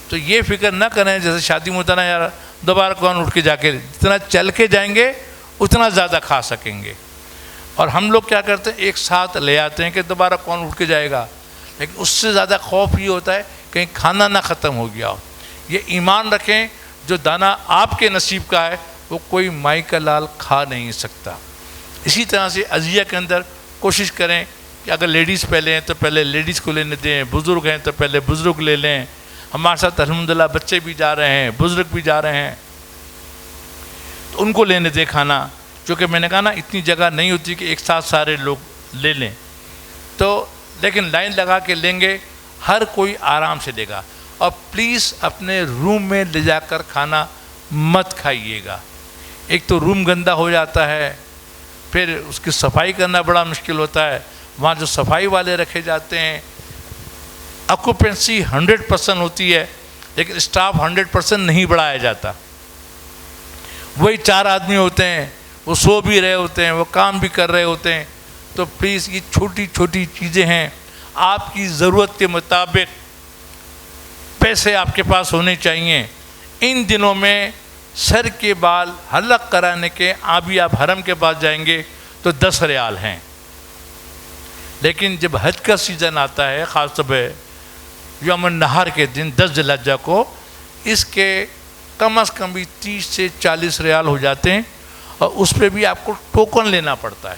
تو یہ فکر نہ کریں جیسے شادی میں ہوتا نا یار دوبارہ کون اٹھ کے جا کے، جتنا چل کے جائیں گے اتنا زیادہ کھا سکیں گے. اور ہم لوگ کیا کرتے ہیں ایک ساتھ لے آتے ہیں کہ دوبارہ کون اٹھ کے جائے گا، لیکن اس سے زیادہ خوف یہ ہوتا ہے کہیں کھانا نہ ختم ہو گیا ہو. یہ ایمان رکھیں جو دانہ آپ کے نصیب کا ہے وہ کوئی مائی کا لال کھا نہیں سکتا. اسی طرح سے عزیہ کے اندر کوشش کریں کہ اگر لیڈیز پہلے ہیں تو پہلے لیڈیز کو لینے دیں، بزرگ ہیں تو پہلے بزرگ لے لیں. ہمارے ساتھ الحمدللہ بچے بھی جا رہے ہیں، بزرگ بھی جا رہے ہیں، تو ان کو لینے دیں کھانا. چونکہ میں نے کہا نا اتنی جگہ نہیں ہوتی کہ ایک ساتھ سارے لوگ لے لیں، تو لیکن لائن لگا کے لیں گے، ہر کوئی آرام سے لے گا. اور پلیز اپنے روم میں لے جا کر کھانا مت کھائیے گا. ایک تو روم گندا ہو جاتا ہے، پھر اس کی صفائی کرنا بڑا مشکل ہوتا ہے. وہاں جو صفائی والے رکھے جاتے ہیں آکوپینسی 100% ہوتی ہے، لیکن اسٹاف 100% نہیں بڑھایا جاتا. وہی 4 آدمی ہوتے ہیں، وہ سو بھی رہے ہوتے ہیں، وہ کام بھی کر رہے ہوتے ہیں. تو پلیز یہ چھوٹی چھوٹی چیزیں ہیں، آپ کی ضرورت کے مطابق پیسے آپ کے پاس ہونے چاہیے. ان دنوں میں سر کے بال حلق کرانے کے ابھی آپ حرم کے پاس جائیں گے تو 10 ریال ہیں، لیکن جب حج کا سیزن آتا ہے، خاص طور پہ یوم النہار کے دن 10 ذی الحجہ کو، اس کے کم از کم بھی 30 سے 40 ریال ہو جاتے ہیں. اور اس پہ بھی آپ کو ٹوکن لینا پڑتا ہے.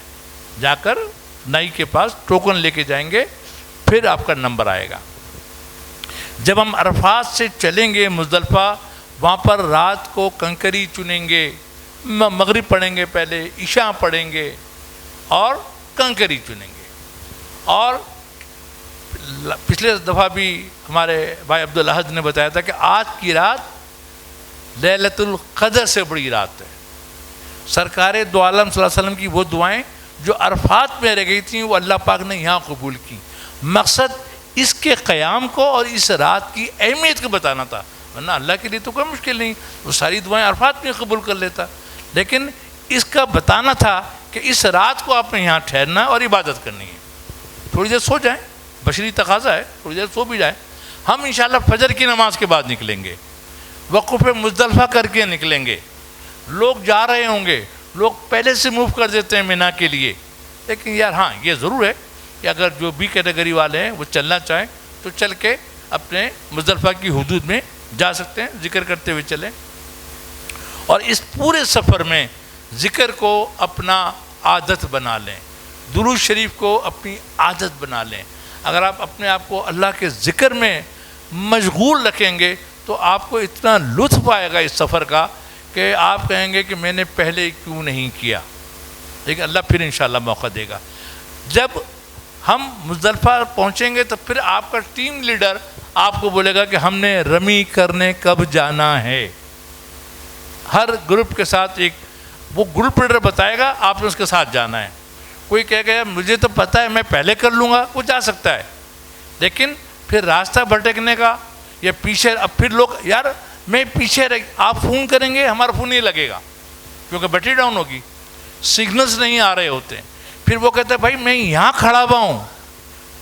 جا کر نائی کے پاس ٹوکن لے کے جائیں گے، پھر آپ کا نمبر آئے گا. جب ہم عرفات سے چلیں گے مزدلفہ، وہاں پر رات کو کنکری چنیں گے، مغرب پڑھیں گے، پہلے عشاء پڑھیں گے اور کنکری چنیں گے. اور پچھلے دفعہ بھی ہمارے بھائی عبدالاحد نے بتایا تھا کہ آج کی رات لیلۃ القدر سے بڑی رات ہے. سرکار دو عالم صلی اللہ علیہ وسلم کی وہ دعائیں جو عرفات میں رہ گئی تھیں، وہ اللہ پاک نے یہاں قبول کی. مقصد اس کے قیام کو اور اس رات کی اہمیت کو بتانا تھا، ورنہ اللہ کے لیے تو کوئی مشکل نہیں، وہ ساری دعائیں عرفات میں قبول کر لیتا. لیکن اس کا بتانا تھا کہ اس رات کو آپ نے یہاں ٹھہرنا اور عبادت کرنی ہے. تھوڑی دیر سو جائیں، بشری تقاضا ہے، تھوڑی دیر سو بھی جائیں. ہم انشاءاللہ فجر کی نماز کے بعد نکلیں گے، وقوف مزدلفہ کر کے نکلیں گے. لوگ جا رہے ہوں گے، لوگ پہلے سے موو کر دیتے ہیں مینا کے لیے. لیکن یار ہاں یہ ضرور ہے کہ اگر جو بی کیٹیگری والے ہیں وہ چلنا چاہیں تو چل کے اپنے مزدلفہ کی حدود میں جا سکتے ہیں، ذکر کرتے ہوئے چلیں. اور اس پورے سفر میں ذکر کو اپنا عادت بنا لیں، درود شریف کو اپنی عادت بنا لیں. اگر آپ اپنے آپ کو اللہ کے ذکر میں مشغول رکھیں گے تو آپ کو اتنا لطف آئے گا اس سفر کا کہ آپ کہیں گے کہ میں نے پہلے کیوں نہیں کیا. لیکن اللہ پھر انشاءاللہ موقع دے گا. جب ہم مزدلفہ پہنچیں گے تو پھر آپ کا ٹیم لیڈر آپ کو بولے گا کہ ہم نے رمی کرنے کب جانا ہے. ہر گروپ کے ساتھ ایک وہ گروپ لیڈر بتائے گا، آپ نے اس کے ساتھ جانا ہے. کوئی کہے گا مجھے تو پتہ ہے میں پہلے کر لوں گا، وہ جا سکتا ہے. لیکن پھر راستہ بھٹکنے کا یا پیچھے، اب پھر لوگ یار میں پیچھے آپ فون کریں گے، ہمارا فون نہیں لگے گا کیونکہ بیٹری ڈاؤن ہوگی، سگنلز نہیں آ رہے ہوتے ہیں. پھر وہ کہتا ہے بھائی میں یہاں کھڑا ہوا ہوں.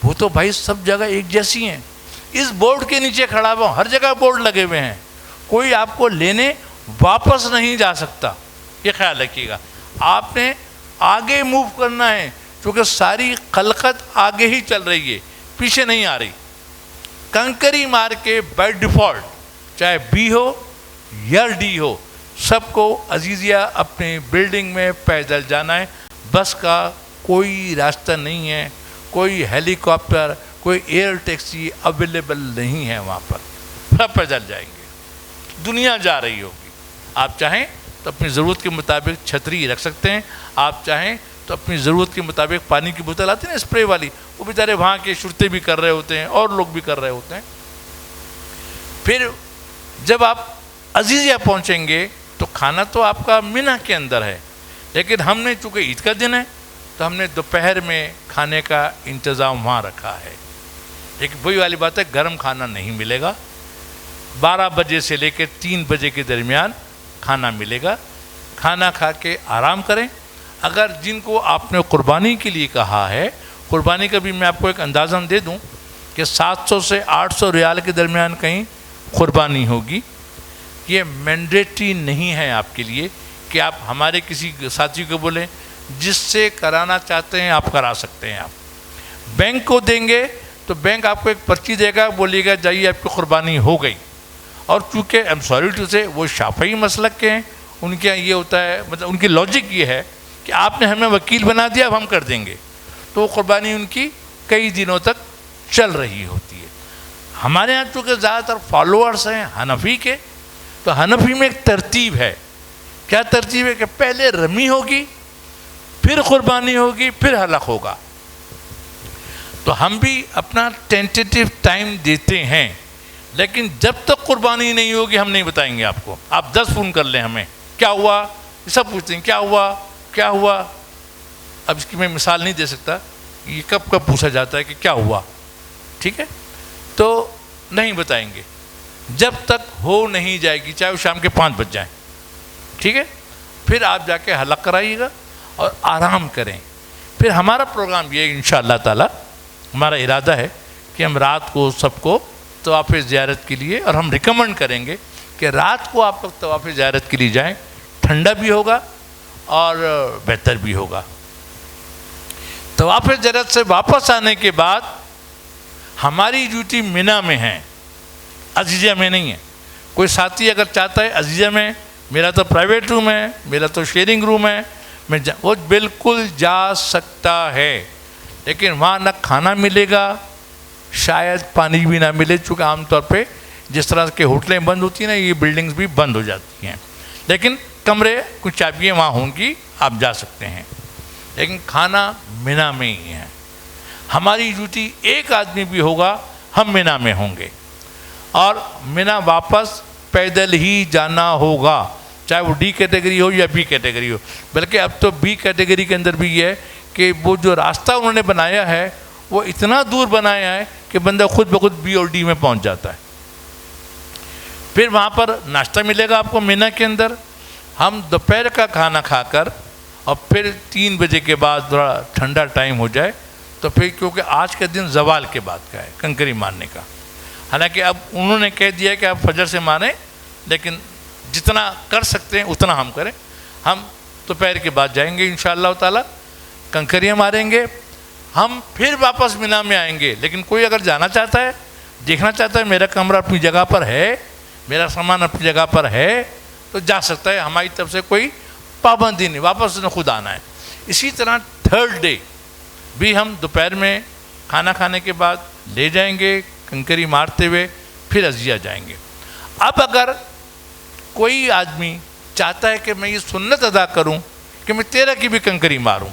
وہ تو بھائی سب جگہ ایک جیسی ہیں، اس بورڈ کے نیچے کھڑا ہوا ہوں، ہر جگہ بورڈ لگے ہوئے ہیں، کوئی آپ کو لینے واپس نہیں جا سکتا. یہ خیال رکھیے گا. آپ نے آگے موو کرنا ہے کیونکہ ساری خلقت آگے ہی چل رہی ہے، پیچھے نہیں آ رہی. کنکری مار کے بائی ڈیفالٹ چاہے بی ہو یا ڈی ہو، سب کو عزیزیہ اپنی بلڈنگ میں پیدل جانا ہے. بس کا کوئی راستہ نہیں ہے، کوئی ہیلی کاپٹر، کوئی ایئر ٹیکسی اویلیبل نہیں ہے وہاں پر. سب پیدل جائیں گے، دنیا جا رہی ہوگی. آپ چاہیں تو اپنی ضرورت کے مطابق چھتری رکھ سکتے ہیں، آپ چاہیں تو اپنی ضرورت کے مطابق پانی کی بوتل آتی ہے نا اسپرے والی، وہ بیچارے وہاں کے شرطے بھی کر رہے ہوتے ہیں اور لوگ بھی کر رہے ہوتے ہیں. پھر جب آپ عزیزیہ پہنچیں گے تو کھانا تو آپ کا مینا کے اندر ہے، لیکن ہم نے چونکہ عید کا دن ہے تو ہم نے دوپہر میں کھانے کا انتظام وہاں رکھا ہے. لیکن وہی والی بات ہے، گرم کھانا نہیں ملے گا. 12 بجے سے لے کے 3 بجے کے درمیان کھانا ملے گا. کھانا کھا کے آرام کریں. اگر جن کو آپ نے قربانی کے لیے کہا ہے، قربانی کا بھی میں آپ کو ایک اندازہ دے دوں کہ 700 سے 800 ریال کے درمیان کہیں قربانی ہوگی. یہ مینڈیٹری نہیں ہے آپ کے لیے کہ آپ ہمارے کسی ساتھی کو بولیں، جس سے کرانا چاہتے ہیں آپ کرا سکتے ہیں. آپ بینک کو دیں گے تو بینک آپ کو ایک پرچی دے گا، بولیے گا جائیے آپ کی قربانی ہو گئی. اور چونکہ ایم سوری ٹو سے وہ شافعی مسلک کے ہیں، ان کے یہ ہوتا ہے، مطلب ان کی لاجک یہ ہے کہ آپ نے ہمیں وکیل بنا دیا اب ہم کر دیں گے، تو وہ قربانی ان کی کئی دنوں تک چل رہی ہوتی ہے. ہمارے یہاں چونکہ زیادہ تر فالوورس ہیں حنفی کے، تو حنفی میں ایک ترتیب ہے. کیا ترتیب ہے کہ پہلے رمی ہوگی پھر قربانی ہوگی، پھر حلق ہوگا. تو ہم بھی اپنا ٹینٹیٹیو ٹائم دیتے ہیں، لیکن جب تک قربانی نہیں ہوگی ہم نہیں بتائیں گے آپ کو. آپ 10 فون کر لیں ہمیں، کیا ہوا، سب پوچھتے ہیں کیا ہوا کیا ہوا. اب اس کی میں مثال نہیں دے سکتا، یہ کب کب پوچھا جاتا ہے کہ کیا ہوا، ٹھیک ہے. تو نہیں بتائیں گے جب تک ہو نہیں جائے گی، چاہے وہ شام کے 5 بج جائیں، ٹھیک ہے. پھر آپ جا کے حلق کرائیے گا اور آرام کریں. پھر ہمارا پروگرام یہ انشاءاللہ تعالی، ہمارا ارادہ ہے کہ ہم رات کو سب کو طواف زیارت کے لیے، اور ہم ریکمنڈ کریں گے کہ رات کو آپ لوگ طواف زیارت کے لیے جائیں، ٹھنڈا بھی ہوگا اور بہتر بھی ہوگا. طواف زیارت سے واپس آنے کے بعد ہماری ڈیوٹی مینا میں ہے، عزیزیہ میں نہیں ہے. کوئی ساتھی اگر چاہتا ہے عزیزیہ میں، میرا تو پرائیویٹ روم ہے، میرا تو شیئرنگ روم ہے، وہ بالکل جا سکتا ہے، لیکن وہاں نہ کھانا ملے گا، شاید پانی بھی نہ ملے، چونکہ عام طور پہ جس طرح کے ہوٹلیں بند ہوتی ہیں نا، یہ بلڈنگز بھی بند ہو جاتی ہیں. لیکن کمرے کچھ چابیاں وہاں ہوں گی، آپ جا سکتے ہیں. لیکن کھانا مینا میں ہی ہے. ہماری ڈیوٹی ایک آدمی بھی ہوگا، ہم مینا میں ہوں گے، اور مینا واپس پیدل ہی جانا ہوگا، چاہے وہ ڈی کیٹیگری ہو یا بی کیٹیگری ہو. بلکہ اب تو بی کیٹیگری کے اندر بھی یہ ہے کہ وہ جو راستہ انہوں نے بنایا ہے وہ اتنا دور بنایا ہے کہ بندہ خود بخود بی اور ڈی میں پہنچ جاتا ہے. پھر وہاں پر ناشتہ ملے گا آپ کو مینا کے اندر. ہم دوپہر کا کھانا کھا کر اور پھر 3 بجے کے بعد تھوڑا ٹھنڈا ٹائم ہو جائے تو پھر، کیونکہ آج کا دن زوال کے بعد کا ہے کنکری مارنے کا، حالانکہ اب انہوں نے کہہ دیا کہ آپ فجر سے ماریں، لیکن جتنا کر سکتے ہیں اتنا ہم کریں. ہم دوپہر کے بعد جائیں گے انشاءاللہ تعالی، کنکریاں ماریں گے، ہم پھر واپس مینا میں آئیں گے. لیکن کوئی اگر جانا چاہتا ہے، دیکھنا چاہتا ہے میرا کمرہ اپنی جگہ پر ہے، میرا سامان اپنی جگہ پر ہے، تو جا سکتا ہے. ہماری طرف سے کوئی پابندی نہیں، واپس نے خود آنا ہے. اسی طرح 3rd ڈے بھی ہم دوپہر میں کھانا کھانے کے بعد لے جائیں گے، کنکری مارتے ہوئے پھر عزیہ جائیں گے. اب اگر کوئی آدمی چاہتا ہے کہ میں یہ سنت ادا کروں کہ میں 13 کی بھی کنکری ماروں،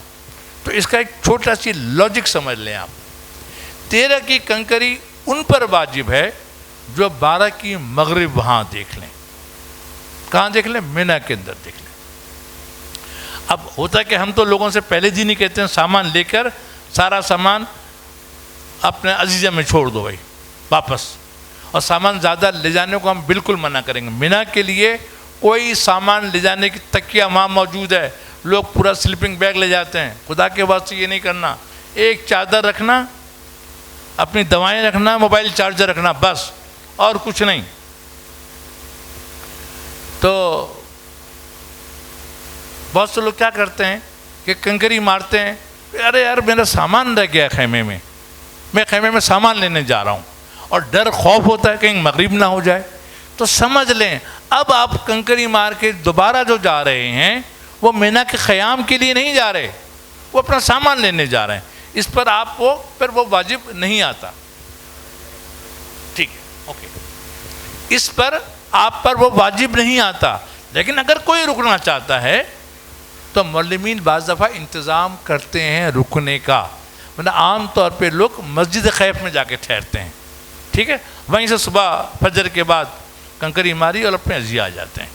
تو اس کا ایک چھوٹا سی لاجک سمجھ لیں آپ. 13 کی کنکری ان پر واجب ہے جو 12 کی مغرب وہاں دیکھ لیں. کہاں دیکھ لیں؟ مینا کے اندر دیکھ لیں. اب ہوتا ہے کہ ہم تو لوگوں سے پہلے دن ہی کہتے ہیں سامان لے کر، سارا سامان اپنے عزیزہ میں چھوڑ دو بھائی واپس، اور سامان زیادہ لے جانے کو ہم بالکل منع کریں گے. مینا کے لیے کوئی سامان لے جانے کی تکیہ وہاں موجود ہے، لوگ پورا سلیپنگ بیگ لے جاتے ہیں. خدا کے واسطے یہ نہیں کرنا. ایک چادر رکھنا، اپنی دوائیں رکھنا، موبائل چارجر رکھنا، بس، اور کچھ نہیں. تو بہت سے لوگ کیا کرتے ہیں کہ کنکری مارتے ہیں، ارے یار میرا سامان رہ گیا خیمے میں، میں خیمے میں سامان لینے جا رہا ہوں، اور ڈر خوف ہوتا ہے کہیں مغرب نہ ہو جائے. تو سمجھ لیں اب آپ کنکری مار کے دوبارہ جو جا رہے ہیں وہ مینا کے خیام کے لیے نہیں جا رہے، وہ اپنا سامان لینے جا رہے ہیں. اس پر آپ کو پھر وہ واجب نہیں آتا. ٹھیک ہے، اوکے، اس پر آپ پر وہ واجب نہیں آتا. لیکن اگر کوئی رکنا چاہتا ہے تو معلمین بعض دفعہ انتظام کرتے ہیں رکنے کا، ورنہ عام طور پہ لوگ مسجد خیف میں جا کے ٹھہرتے ہیں، ٹھیک ہے، وہیں سے صبح فجر کے بعد کنکری ماری اور اپنے عزیہ آ جاتے ہیں.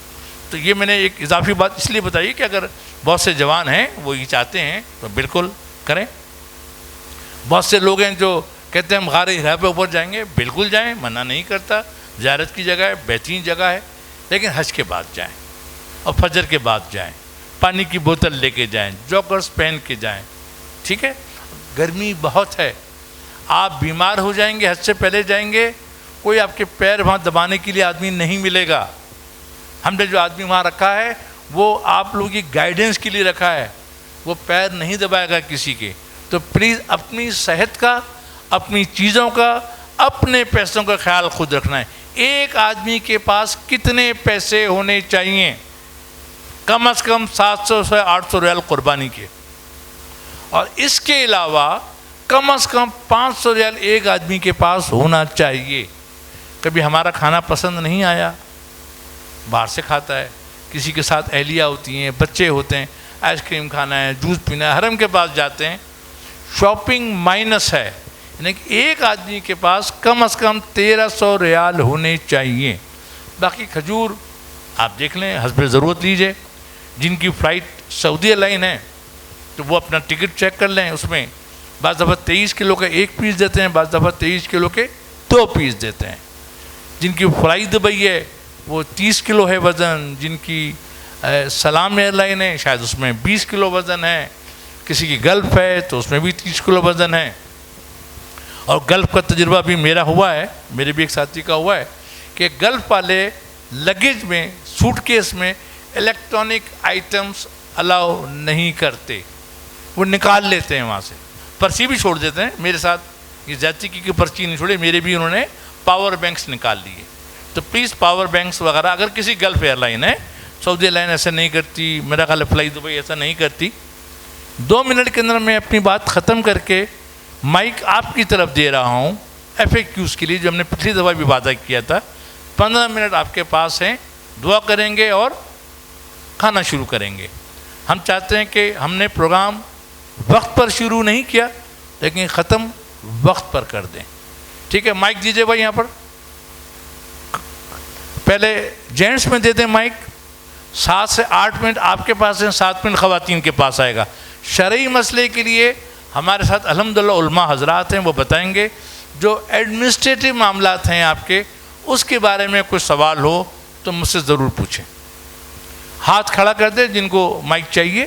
تو یہ میں نے ایک اضافی بات اس لیے بتائی کہ اگر بہت سے جوان ہیں وہ یہ چاہتے ہیں تو بالکل کریں. بہت سے لوگ ہیں جو کہتے ہیں ہم غار ہرا پہ اوپر جائیں گے، بالکل جائیں، منع نہیں کرتا، زیارت کی جگہ ہے، بہترین جگہ ہے، لیکن حج کے بعد جائیں اور فجر کے بعد جائیں. پانی کی بوتل لے کے جائیں، جاکرز پہن کے جائیں، ٹھیک ہے. گرمی بہت ہے، آپ بیمار ہو جائیں گے، حج سے پہلے جائیں گے، کوئی آپ کے پیر وہاں دبانے کے لیے آدمی نہیں ملے گا. ہم نے جو آدمی وہاں رکھا ہے وہ آپ لوگوں کی گائیڈنس کے لیے رکھا ہے، وہ پیر نہیں دبائے گا کسی کے. تو پلیز اپنی صحت کا، اپنی چیزوں کا، اپنے پیسوں کا خیال خود رکھنا ہے. ایک آدمی کے پاس کتنے پیسے ہونے چاہیے؟ کم از کم 700 سے 800 ریال قربانی کے، اور اس کے علاوہ کم از کم 500 ریال ایک آدمی کے پاس ہونا چاہیے. کبھی ہمارا کھانا پسند نہیں آیا، باہر سے کھاتا ہے، کسی کے ساتھ اہلیہ ہوتی ہیں، بچے ہوتے ہیں، آئس کریم کھانا ہے، جوس پینا ہے، حرم کے پاس جاتے ہیں، شاپنگ مائنس ہے، یعنی کہ ایک آدمی کے پاس کم از کم 1300 ریال ہونے چاہیے. باقی کھجور آپ دیکھ لیں، حسب ضرورت لیجئے. جن کی فلائٹ سعودی ایئر لائن ہے تو وہ اپنا ٹکٹ چیک کر لیں، اس میں بعض دفعہ 23 کلو کا 1 پیس دیتے ہیں، بعض دفعہ 23 کلو کے 2 پیس دیتے ہیں. جن کی فلائی دبئی ہے وہ 30 کلو ہے وزن، جن کی سلام ایئر لائن ہے شاید اس میں 20 کلو وزن ہے، کسی کی گلف ہے تو اس میں بھی 30 کلو وزن ہے. اور گلف کا تجربہ بھی میرا ہوا ہے، میرے بھی ایک ساتھی کا ہوا ہے کہ گلف والے لگیج میں، سوٹ کیس میں الیکٹرانک آئٹمس الاؤ نہیں کرتے، وہ نکال لیتے ہیں وہاں سے، پرچی بھی چھوڑ دیتے ہیں. میرے ساتھ یہ زیادتی کی پرچی نہیں چھوڑے، میرے بھی انہوں نے پاور بینکس نکال لیے. تو پلیز پاور بینکس وغیرہ اگر کسی گلف ایئر لائن ہے، سعودی ایئر لائن ایسا نہیں کرتی، میرا خیال ہے فلائی دبئی ایسا نہیں کرتی. 2 منٹ کے اندر میں اپنی بات ختم کر کے مائک آپ کی طرف دے رہا ہوں FAQs کے لیے، جو ہم نے پچھلی دفعہ بھی وعدہ کیا تھا. 15 منٹ آپ کے پاس ہیں، دعا کریں گے اور کھانا شروع کریں گے. ہم چاہتے ہیں کہ ہم نے پروگرام وقت پر شروع نہیں کیا لیکن ختم وقت پر کر دیں. ٹھیک ہے، مائک دیجیے بھائی. یہاں پر پہلے جینٹس میں دے دیں مائک. 7 سے 8 منٹ آپ کے پاس ہیں، 7 منٹ خواتین کے پاس آئے گا. شرعی مسئلے کے لیے ہمارے ساتھ الحمدللہ علماء حضرات ہیں، وہ بتائیں گے. جو ایڈمنسٹریٹو معاملات ہیں آپ کے، اس کے بارے میں کوئی سوال ہو تو مجھ سے ضرور پوچھیں. ہاتھ کھڑا کر دیں جن کو مائک چاہیے.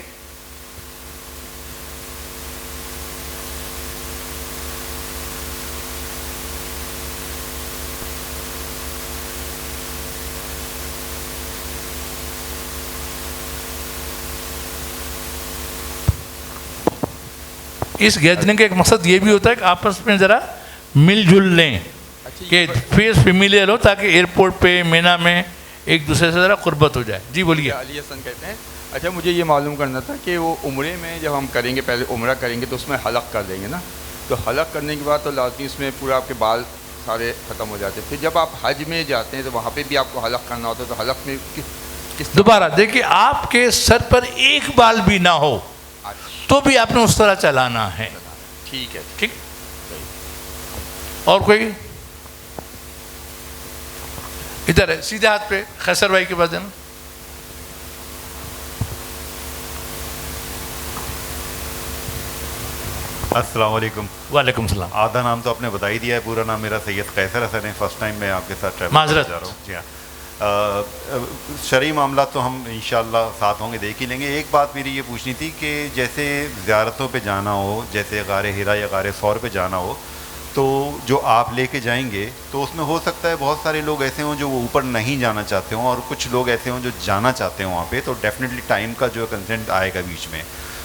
اس گیدرنگ کا ایک مقصد یہ بھی ہوتا ہے کہ آپس میں ذرا مل جل لیں، کہ فیس فیملیئر ہو، تاکہ ایئرپورٹ پہ مینا میں ایک دوسرے سے ذرا قربت ہو جائے. جی بولیے. علی حسن کہتے ہیں. اچھا مجھے یہ معلوم کرنا تھا کہ وہ عمرے میں جب ہم کریں گے، پہلے عمرہ کریں گے تو اس میں حلق کر دیں گے نا، تو حلق کرنے کے بعد تو لازمی اس میں پورا آپ کے بال سارے ختم ہو جاتے ہیں. پھر جب آپ حج میں جاتے ہیں تو وہاں پہ بھی آپ کو حلق کرنا ہوتا ہے، تو حلق میں کس دوبارہ دیکھیے، آپ کے سر پر ایک بال بھی نہ ہو تو بھی آپ نے اس طرح چلانا ہے. ٹھیک ہے. ٹھیک. اور کوئی ادھر ہے سیدھے ہاتھ پہ خیسر بھائی کے پاس دینا. السلام علیکم. وعلیکم السلام. آدھا نام تو آپ نے بتا ہی دیا ہے، پورا نام میرا سید قیصر حسن ہے. فرسٹ ٹائم میں آپ کے ساتھ ٹریول معذرت. جا رہا ہوں. جی ہاں، شرعی معاملات تو ہم انشاءاللہ ساتھ ہوں گے، دیکھ ہی لیں گے. ایک بات میری یہ پوچھنی تھی کہ جیسے زیارتوں پہ جانا ہو، جیسے غار ہرا یا غار ثور پہ جانا ہو، تو جو آپ لے کے جائیں گے تو اس میں ہو سکتا ہے بہت سارے لوگ ایسے ہوں جو وہ اوپر نہیں جانا چاہتے ہوں، اور کچھ لوگ ایسے ہوں جو جانا چاہتے ہیں وہاں پہ، تو ڈیفینیٹلی ٹائم کا جو کنسنٹ آئے گا بیچ میں.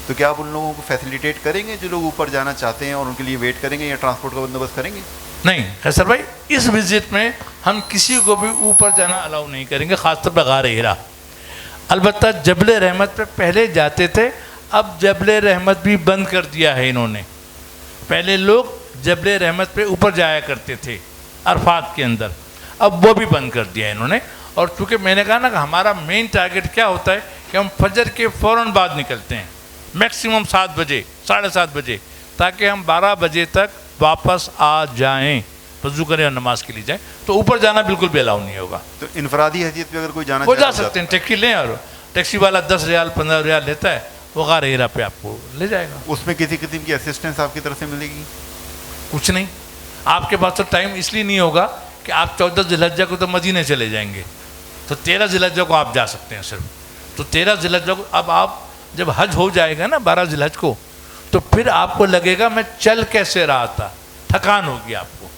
تو کیا آپ ان لوگوں کو فیسیلیٹیٹ کریں گے جو لوگ اوپر جانا چاہتے ہیں، اور ان کے لیے ویٹ کریں گے یا ٹرانسپورٹ کا بندوبست کریں گے؟ نہیں خیسر بھائی، اس وزٹ میں ہم کسی کو بھی اوپر جانا الاؤ نہیں کریں گے، خاص طور پہ غار ہرا. البتہ جبل رحمت پہ پہلے جاتے تھے، اب جبل رحمت بھی بند کر دیا ہے انہوں نے. پہلے لوگ جبل رحمت پہ اوپر جایا کرتے تھے عرفات کے اندر، اب وہ بھی بند کر دیا ہے انہوں نے. اور چونکہ میں نے کہا نا کہ ہمارا مین ٹارگٹ کیا ہوتا ہے کہ ہم فجر کے فوراً بعد نکلتے ہیں، میکسیمم 7 بجے 7:30 بجے، تاکہ ہم 12 بجے تک واپس آ جائیں، وضو کریں اور نماز کے لیے جائیں. تو اوپر جانا بالکل بھی الاؤ نہیں ہوگا. تو انفرادی حیثیت پہ اگر کوئی جانا وہ جا سکتے ہیں، ٹیکسی لیں، اور ٹیکسی والا 10 ریال 15 ریال لیتا ہے، وہ غار ہرا پہ آپ کو لے جائے گا. اس میں کسی قسم کی اسسٹنس آپ کی طرف سے ملے گی؟ کچھ نہیں. آپ کے پاس تو ٹائم اس لیے نہیں ہوگا کہ آپ 14 ذی الحجہ کو تو مدینے چلے جائیں گے، تو 13 ذی الحجہ کو آپ جا سکتے ہیں صرف. تو 13 ذی الحجہ کو اب آپ جب حج ہو جائے گا نا 12 ذی الحجہ کو، تو پھر آپ کو لگے گا میں چل کیسے رہا تھا، تھکان ہوگی آپ کو.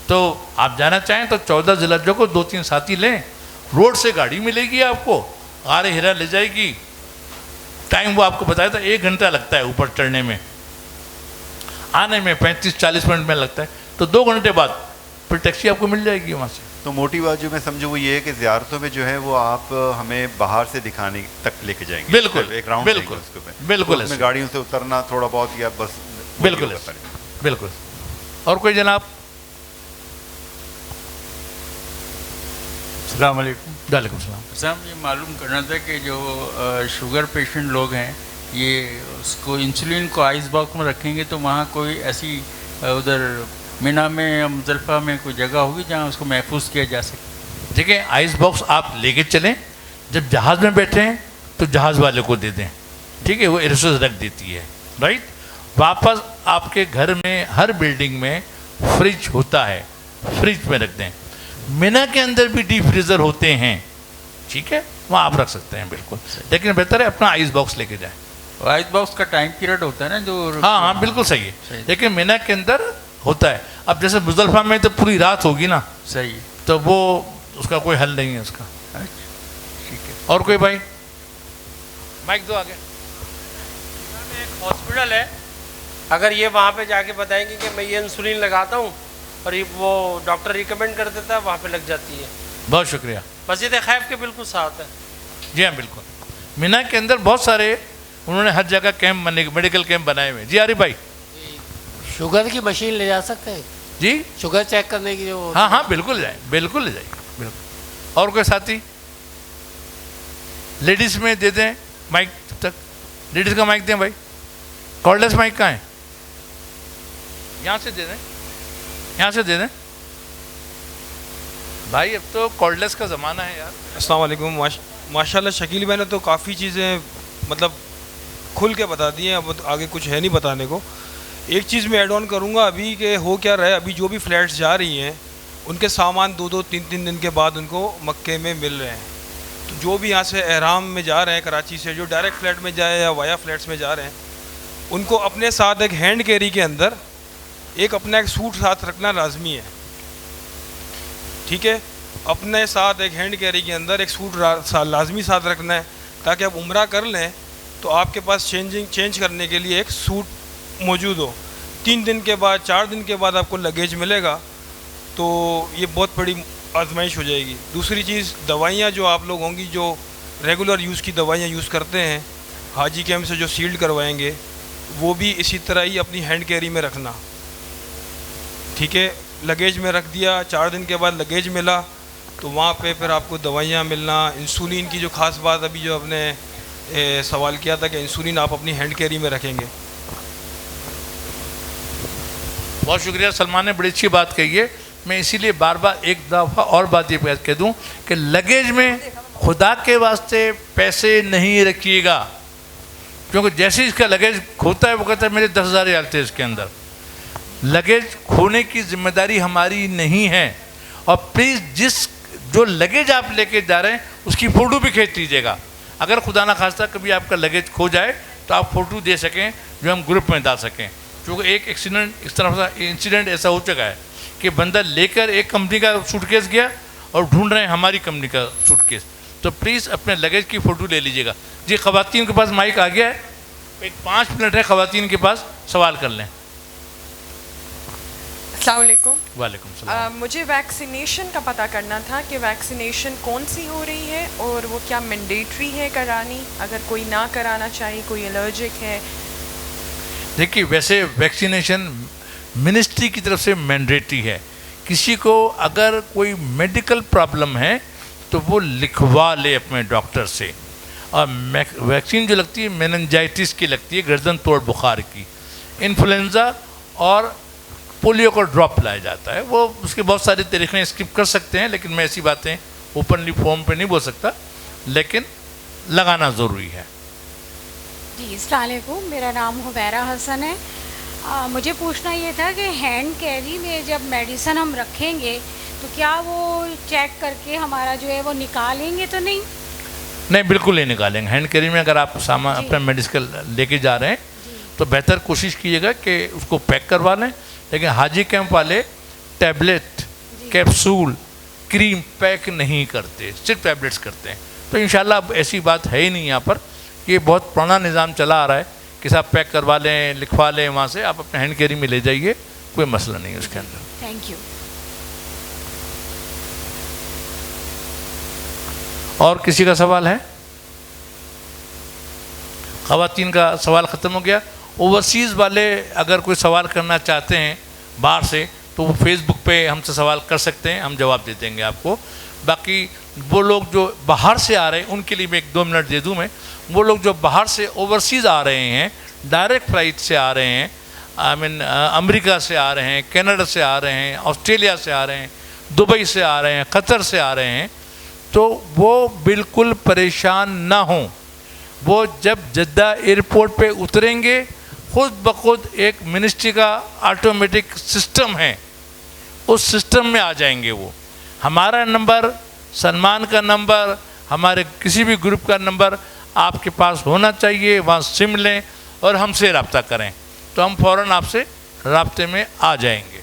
تو آپ جانا چاہیں تو 14 ذی الحجہ کو 2-3 ساتھی لیں، روڈ سے گاڑی ملے گی آپ کو، غار ہرا لے جائے گی. ٹائم وہ آپ کو بتایا تھا 1 گھنٹہ لگتا ہے اوپر چڑھنے میں، آنے میں 35-40 منٹ میں لگتا ہے. تو 2 گھنٹے بعد پھر ٹیکسی آپ کو مل جائے گی وہاں سے. تو موٹی بات جو میں سمجھوں وہ یہ ہے کہ زیارتوں میں جو ہے وہ آپ ہمیں باہر سے دکھانے تک لے کے جائیں گے. بالکل ایک راؤنڈ بالکل بالکل اس میں گاڑیوں سے اترنا تھوڑا بہت یا بس. بالکل بالکل. اور کوئی جناب؟ السلام علیکم. وعلیکم السلام. صاحب یہ معلوم کرنا تھا کہ جو شوگر پیشنٹ لوگ ہیں یہ اس کو انسولین کو آئس باکس میں رکھیں گے تو وہاں کوئی ایسی ادھر مینا میں یا مزدلفہ میں کوئی جگہ ہوگی جہاں اس کو محفوظ کیا جا سکے؟ دیکھیں آئس باکس آپ لے کے چلیں، جب جہاز میں بیٹھے ہیں تو جہاز والے کو دے دیں، ٹھیک ہے، وہ ایئرسوس رکھ دیتی ہے، رائٹ. واپس آپ کے گھر میں ہر بلڈنگ میں فریج ہوتا ہے، فریج میں رکھ دیں. مینا کے اندر بھی ڈیپ فریزر ہوتے ہیں، ٹھیک ہے، وہاں آپ رکھ سکتے ہیں بالکل، لیکن بہتر ہے اپنا آئس باکس لے کے جائیں. آئس باکس کا ٹائم پیریڈ ہوتا ہے نا جو؟ ہاں ہاں بالکل صحیح ہے، لیکن مینا کے اندر ہوتا ہے. اب جیسے مزدلفہ میں تو پوری رات ہوگی نا، صحیح ہے، تو وہ اس کا کوئی حل نہیں ہے اس کا. ٹھیک ہے. اور کوئی بھائی مائک دو آگے. ایک ہاسپٹل ہے، اگر یہ وہاں پہ جا کے بتائیں گے کہ میں یہ انسولین لگاتا ہوں اور یہ وہ ڈاکٹر ریکمینڈ کر دیتا ہے، وہاں پہ لگ جاتی ہے. بہت شکریہ. مسجد خیف کے بالکل ساتھ ہے. جی ہاں بالکل، مینا کے اندر بہت سارے انہوں نے ہر جگہ کیمپ میڈیکل کیمپ بنائے ہوئے. جی عارف بھائی. شوگر کی مشین لے جا سکتے ہیں؟ جی شوگر چیک کرنے کی جو؟ ہاں ہاں بالکل جائیں، بالکل لے جائیے بالکل. اور کوئی ساتھی؟ لیڈیز میں دے دیں مائک تک، لیڈیز کا مائک دیں بھائی. کارڈلیس مائک کہاں ہے؟ یہاں سے دے دیں، یہاں سے دے دیں بھائی، اب تو کارڈلیس کا زمانہ ہے یار. السلام علیکم. ماشاء اللہ شکیل بھائی نے تو کافی چیزیں مطلب کھل کے بتا دی ہیں، اب آگے کچھ ہے نہیں بتانے کو. ایک چیز میں ایڈ آن کروں گا ابھی کہ ہو کیا رہا ہے، ابھی جو بھی فلیٹس جا رہی ہیں ان کے سامان 2-3 دن کے بعد ان کو مکے میں مل رہے ہیں. تو جو بھی یہاں سے احرام میں جا رہے ہیں کراچی سے، جو ڈائریکٹ فلیٹ میں جائے یا وایا فلیٹس میں جا رہے ہیں، ان کو اپنے ساتھ ایک ہینڈ کیری کے اندر ایک اپنا ایک سوٹ ساتھ رکھنا لازمی ہے. ٹھیک ہے، اپنے ساتھ ایک ہینڈ کیری کے اندر ایک سوٹ لازمی ساتھ رکھنا ہے تاکہ آپ عمرہ کر لیں تو آپ کے پاس چینج کرنے کے لیے ایک سوٹ موجود ہو. 3 دن کے بعد 4 دن کے بعد آپ کو لگیج ملے گا تو یہ بہت بڑی آزمائش ہو جائے گی. دوسری چیز، دوائیاں جو آپ لوگ ہوں گی جو ریگولر یوز کی دوائیاں یوز کرتے ہیں حاجی کیمپ سے جو سیلڈ کروائیں گے، وہ بھی اسی طرح ہی اپنی ہینڈ کیری میں رکھنا. ٹھیک ہے، لگیج میں رکھ دیا، 4 دن کے بعد لگیج ملا تو وہاں پہ پھر آپ کو دوائیاں ملنا. انسولین کی جو خاص بات ابھی جو آپ نے سوال کیا تھا کہ انسولین آپ اپنی ہینڈ کیری میں رکھیں گے. بہت شکریہ. سلمان نے بڑی اچھی بات کہی ہے. میں اسی لیے بار بار ایک دفعہ اور بات یہ کہہ دوں کہ لگیج میں خدا کے واسطے پیسے نہیں رکھیے گا، کیونکہ جیسے اس کا لگیج کھوتا ہے وہ کہتا ہے میرے 10,000 ریال تھے اس کے اندر. لگیج کھونے کی ذمہ داری ہماری نہیں ہے. اور پلیز جو لگیج آپ لے کے جا رہے ہیں اس کی فوٹو بھی کھینچ لیجیے گا. اگر خدا نہ خواستہ کبھی آپ کا لگیج کھو جائے تو آپ فوٹو دے سکیں جو ہم گروپ میں ڈال سکیں. کیونکہ ایک ایکسیڈنٹ اس طرح کا انسیڈنٹ ایسا ہو چکا ہے کہ بندہ لے کر ایک کمپنی کا سوٹ کیس گیا اور ڈھونڈ رہے ہیں ہماری کمپنی کا سوٹ کیس. تو پلیز اپنے لگیج کی فوٹو لے لیجیے گا. جی خواتین کے پاس مائک آ گیا ہے، ایک 5 منٹ ہے خواتین کے پاس، سوال کر لیں. السلام علیکم. وعلیکم السلام. مجھے ویکسینیشن کا پتہ کرنا تھا کہ ویکسینیشن کون سی ہو رہی ہے اور وہ کیا مینڈیٹری ہے کرانی، اگر کوئی نہ کرانا چاہیے، کوئی الرجک ہے. دیکھیے ویسے ویکسینیشن منسٹری کی طرف سے مینڈیٹری ہے. کسی کو اگر کوئی میڈیکل پرابلم ہے تو وہ لکھوا لے اپنے ڈاکٹر سے. اور ویکسین جو لگتی ہے میننجائٹس کی لگتی ہے، گردن توڑ بخار کی. انفلوئنزا اور پولیو کو ڈراپ لایا جاتا ہے. وہ اس کے بہت سارے طریقے اسکپ کر سکتے ہیں، لیکن میں ایسی باتیں اوپنلی فارم پہ نہیں بول سکتا، لیکن لگانا ضروری ہے. جی السلام علیکم، میرا نام حبیرہ حسن ہے. مجھے پوچھنا یہ تھا کہ ہینڈ کیری میں جب میڈیسن ہم رکھیں گے تو کیا وہ چیک کر کے ہمارا جو ہے وہ نکالیں گے تو نہیں؟ نہیں بالکل نہیں نکالیں گے. ہینڈ کیری میں اگر آپ سامان اپنا میڈیکل لے کے جا رہے ہیں تو بہتر کوشش کیجیے گا کہ اس کو پیک کروا لیں. لیکن حاجی کیمپ والے ٹیبلٹ، کیپسول، کریم پیک نہیں کرتے، صرف ٹیبلٹس کرتے ہیں. تو انشاءاللہ اب ایسی بات ہے ہی نہیں یہاں پر. یہ بہت پرانا نظام چلا آ رہا ہے کہ صاحب پیک کروا لیں، لکھوا لیں وہاں سے، آپ اپنے ہینڈ کیری میں لے جائیے، کوئی مسئلہ نہیں ہے اس کے اندر. Thank you. اور کسی کا سوال ہے؟ خواتین کا سوال ختم ہو گیا. اوورسیز والے اگر کوئی سوال کرنا چاہتے ہیں باہر سے تو وہ فیس بک پہ ہم سے سوال کر سکتے ہیں، ہم جواب دے دیں گے آپ کو. باقی وہ لوگ جو باہر سے آ رہے ہیں ان کے لیے میں 1-2 منٹ دے دوں میں. وہ لوگ جو باہر سے اوورسیز آ رہے ہیں, ڈائریکٹ فلائٹ سے آ رہے ہیں, امریکہ سے آ رہے ہیں, کینیڈا سے آ رہے ہیں, آسٹریلیا سے آ رہے ہیں, دبئی سے آ رہے ہیں, قطر سے آ رہے ہیں, تو وہ بالکل پریشان نہ ہوں. وہ جب جدہ ایئرپورٹ پہ اتریں گے خود بخود ایک منسٹری کا آٹومیٹک سسٹم ہے, اس سسٹم میں آ جائیں گے. وہ ہمارا نمبر, سلمان کا نمبر, ہمارے کسی بھی گروپ کا نمبر آپ کے پاس ہونا چاہیے. وہاں سم لیں اور ہم سے رابطہ کریں تو ہم فوراً آپ سے رابطے میں آ جائیں گے.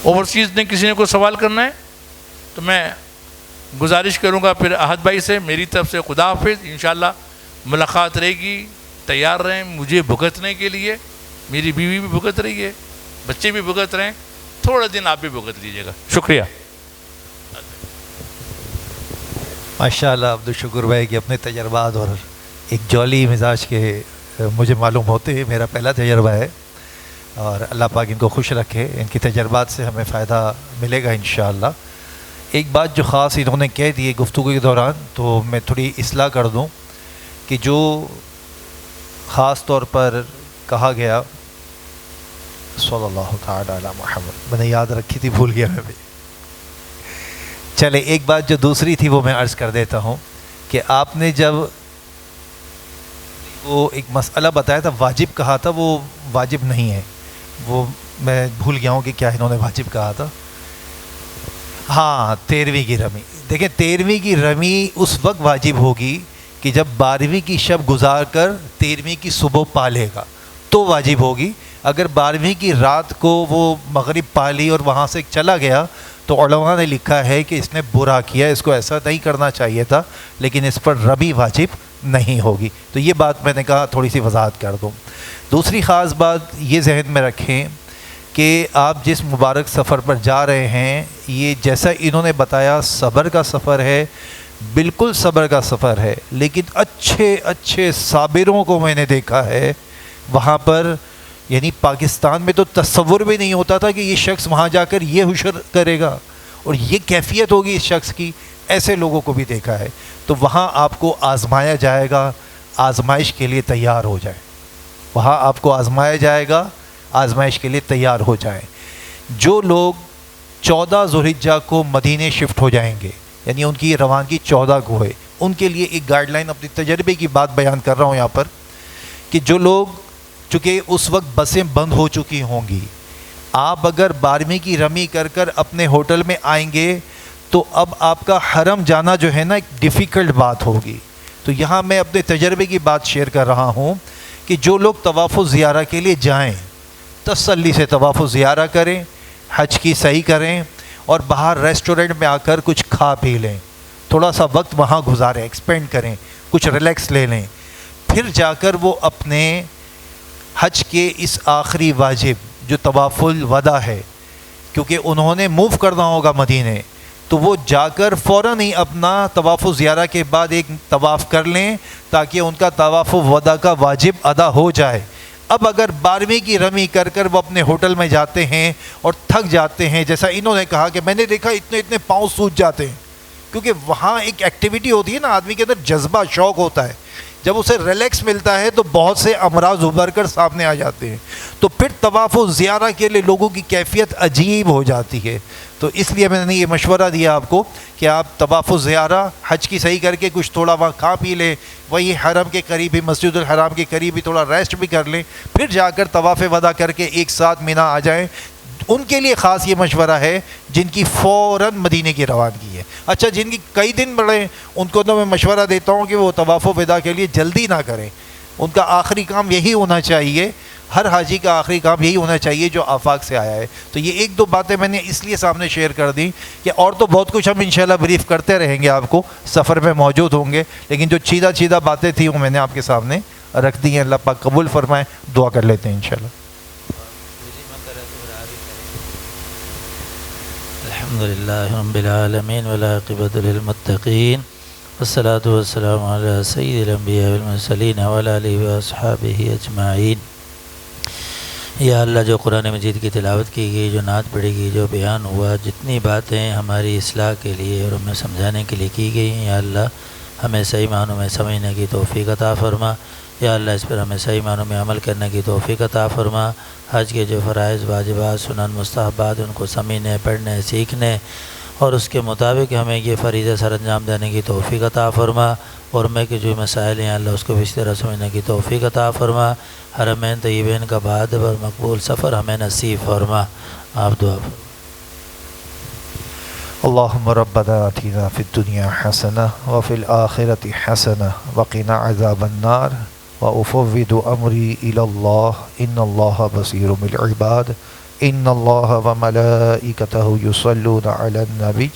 اوورسیز نے کسی نے کوئی سوال کرنا ہے تو میں گزارش کروں گا پھر احد بھائی سے. میری طرف سے خدا حافظ. انشاءاللہ ملاقات رہے گی. تیار رہیں مجھے بھگتنے کے لیے. میری بیوی بھی بھگت رہی ہے, بچے بھی بھگت رہے ہیں, تھوڑا دن آپ بھی بھگت لیجیے گا. شکریہ. ماشاء اللہ عبدالشکر بھائی کے اپنے تجربات اور ایک جولی مزاج کے مجھے معلوم ہوتے ہیں. میرا پہلا تجربہ ہے اور اللہ پاک ان کو خوش رکھے. ان کی تجربات سے ہمیں فائدہ ملے گا انشاءاللہ. ایک بات جو خاص انہوں نے کہہ دی گفتگو کے دوران تو میں تھوڑی اصلاح کر دوں کہ جو خاص طور پر کہا گیا صلی اللہ تعالی علی محمد, میں نے یاد رکھی تھی, بھول گیا میں بھی. چلے ایک بات جو دوسری تھی وہ میں عرض کر دیتا ہوں کہ آپ نے جب وہ ایک مسئلہ بتایا تھا, واجب کہا تھا, وہ واجب نہیں ہے. وہ میں بھول گیا ہوں کہ کیا انہوں نے واجب کہا تھا. ہاں 13ویں کی رمی. دیکھیں 13ویں کی رمی اس وقت واجب ہوگی کہ جب 12ویں کی شب گزار کر 13ویں کی صبح پا لے گا تو واجب ہوگی. اگر 12ویں کی رات کو وہ مغرب پا لی اور وہاں سے چلا گیا تو علماء نے لکھا ہے کہ اس نے برا کیا, اس کو ایسا نہیں کرنا چاہیے تھا, لیکن اس پر رمی واجب نہیں ہوگی. تو یہ بات میں نے کہا تھوڑی سی وضاحت کر دوں. دوسری خاص بات یہ ذہن میں رکھیں کہ آپ جس مبارک سفر پر جا رہے ہیں یہ جیسا انہوں نے بتایا صبر کا سفر ہے, بالکل صبر کا سفر ہے. لیکن اچھے اچھے صابروں کو میں نے دیکھا ہے وہاں پر, یعنی پاکستان میں تو تصور بھی نہیں ہوتا تھا کہ یہ شخص وہاں جا کر یہ حشر کرے گا اور یہ کیفیت ہوگی اس شخص کی. ایسے لوگوں کو بھی دیکھا ہے. تو وہاں آپ کو آزمایا جائے گا, آزمائش کے لیے تیار ہو جائیں. وہاں آپ کو آزمایا جائے گا, آزمائش کے لیے تیار ہو جائیں. جو لوگ 14 ذوالحجہ کو مدینے شفٹ ہو جائیں گے, یعنی ان کی روانگی 14 کو ہے, ان کے لیے ایک گائیڈ لائن اپنی تجربے کی بات بیان کر رہا ہوں یہاں پر کہ جو لوگ, چونکہ اس وقت بسیں بند ہو چکی ہوں گی, آپ اگر 12ویں کی رمی کر کر اپنے ہوٹل میں آئیں گے تو اب آپ کا حرم جانا جو ہے نا ایک ڈیفیکلٹ بات ہوگی. تو یہاں میں اپنے تجربے کی بات شیئر کر رہا ہوں کہ جو لوگ طواف و زیارہ کے لیے جائیں تسلی سے طواف و زیارہ کریں, حج کی صحیح کریں اور باہر ریسٹورنٹ میں آ کر کچھ کھا پی لیں, تھوڑا سا وقت وہاں گزاریں, ایکسپینڈ کریں, کچھ ریلیکس لے لیں. پھر جا کر وہ اپنے حج کے اس آخری واجب جو طواف الوداع ہے, کیونکہ انہوں نے موو کرنا ہوگا مدینے, تو وہ جا کر فوراً ہی اپنا طواف و زیارہ کے بعد ایک طواف کر لیں تاکہ ان کا طواف الوداع کا واجب ادا ہو جائے. اب اگر 12ویں کی رمی کر کر وہ اپنے ہوٹل میں جاتے ہیں اور تھک جاتے ہیں, جیسا انہوں نے کہا کہ میں نے دیکھا اتنے پاؤں سوج جاتے ہیں, کیونکہ وہاں ایک ایکٹیویٹی ہوتی ہے نا, آدمی کے اندر جذبہ شوق ہوتا ہے, جب اسے ریلیکس ملتا ہے تو بہت سے امراض ابھر کر سامنے آ جاتے ہیں. تو پھر طواف و زیارہ کے لیے لوگوں کی کیفیت عجیب ہو جاتی ہے. تو اس لیے میں نے یہ مشورہ دیا آپ کو کہ آپ طواف و زیارہ حج کی صحیح کر کے کچھ تھوڑا وہاں کھا پی لیں, وہی حرم کے قریب ہی, مسجد الحرام کے قریب ہی تھوڑا ریسٹ بھی کر لیں, پھر جا کر طواف وداع کر کے ایک ساتھ مینا آ جائیں. ان کے لیے خاص یہ مشورہ ہے جن کی فوراً مدینے کی روانگی ہے. اچھا, جن کی کئی دن بڑھے ان کو تو میں مشورہ دیتا ہوں کہ وہ طواف و وداع کے لیے جلدی نہ کریں. ان کا آخری کام یہی ہونا چاہیے, ہر حاجی کا آخری کام یہی ہونا چاہیے جو آفاق سے آیا ہے. تو یہ 1-2 باتیں میں نے اس لیے سامنے شیئر کر دی کہ اور تو بہت کچھ ہم انشاءاللہ بریف کرتے رہیں گے, آپ کو سفر میں موجود ہوں گے, لیکن جو چیدہ باتیں تھیں وہ میں نے آپ کے سامنے رکھ دی ہیں. اللہ پاک قبول فرمائے. دعا کر لیتے ہیں انشاءاللہ. الحمدللہ رب العالمین والعاقبۃ للمتقین والصلاة والسلام علی سید الانبیاء والمرسلین وعلی آلہ واصحابہ اجمعین. یا اللہ جو قرآن مجید کی تلاوت کی گئی، جو نعت پڑھی گئی، جو بیان ہوا، جتنی باتیں ہماری اصلاح کے لیے اور ہمیں سمجھانے کے لیے کی گئی ہیں، یا اللہ ہمیں صحیح معنوں میں سمجھنے کی توفیق عطا فرما۔ یا اللہ اس پر ہمیں صحیح معنوں میں عمل کرنے کی توفیق عطا فرما۔ حج کے جو فرائض، واجبات، سنن، مستحبات، ان کو سمجھنے، پڑھنے، سیکھنے اور اس کے مطابق ہمیں یہ فریضہ سر انجام دینے کی توفیق عطا فرما۔ اور میں کہ جو مسائل ہیں اللہ اس کو اس طرح سمجھنے کی توفیق عطا فرما۔ حرمین طیبین کا بہادر اور مقبول سفر ہمیں نصیب فرما۔ آپ دعا فرما۔ اللهم ربنا آتنا في الدنيا حسنة وفي الآخرة حسنة وقنا عذاب النار وأفوض أمري إلى الله إن الله بصير بالعباد إن الله وملائكته يصلون على النبي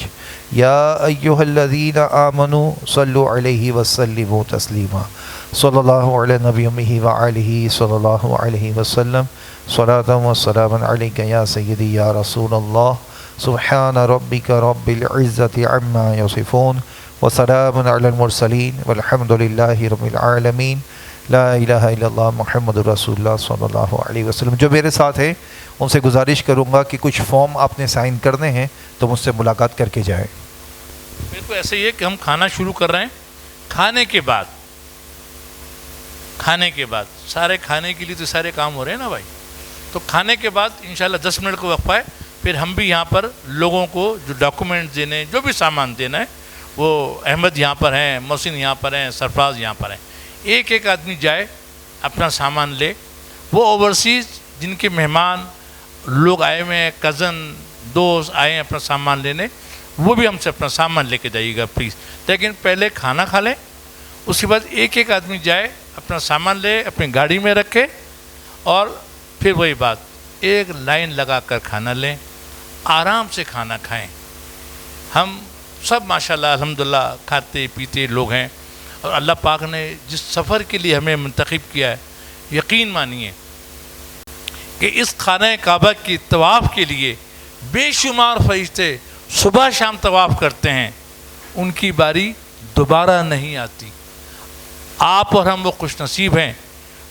يا أيها الذين آمنوا صلوا عليه وسلموا تسليما صلى الله على نبي وآله صلى الله عليه وسلم صلاة وسلاما عليك يا سيدي يا رسول الله سبحان ربك رب العزة عما يصفون وسلام على المرسلين والحمد لله رب العالمين لا الہ الا اللہ محمد رسول اللہ صلی اللہ علیہ وسلم۔ جو میرے ساتھ ہیں ان سے گزارش کروں گا کہ کچھ فارم آپ نے سائن کرنے ہیں تو مجھ سے ملاقات کر کے جائیں۔ میرے کو ایسے ہی ہے کہ ہم کھانا شروع کر رہے ہیں، کھانے کے بعد سارے کھانے کے لیے تو سارے کام ہو رہے ہیں نا بھائی، تو کھانے کے بعد انشاءاللہ 10 منٹ کو وقفہ ہے، پھر ہم بھی یہاں پر لوگوں کو جو ڈاکومنٹ دینے، جو بھی سامان دینا ہے، وہ احمد یہاں پر ہیں، محسن یہاں پر ہیں، سرفراز یہاں پر ہیں، ایک ایک آدمی جائے اپنا سامان لے۔ وہ اوورسیز جن کے مہمان لوگ آئے ہوئے ہیں، کزن دوست آئے ہیں اپنا سامان لینے، وہ بھی ہم سے اپنا سامان لے کے جائیے گا پلیز۔ لیکن پہلے کھانا کھا لیں، اس کے بعد ایک ایک آدمی جائے اپنا سامان لے، اپنی گاڑی میں رکھے، اور پھر وہی بات ایک لائن لگا کر کھانا لیں، آرام سے کھانا کھائیں۔ ہم سب ماشاءاللہ الحمدللہ کھاتے پیتے لوگ ہیں، اور اللہ پاک نے جس سفر کے لیے ہمیں منتخب کیا ہے، یقین مانیے کہ اس خانہ کعبہ کی طواف کے لیے بے شمار فرشتے صبح شام طواف کرتے ہیں، ان کی باری دوبارہ نہیں آتی۔ آپ اور ہم وہ خوش نصیب ہیں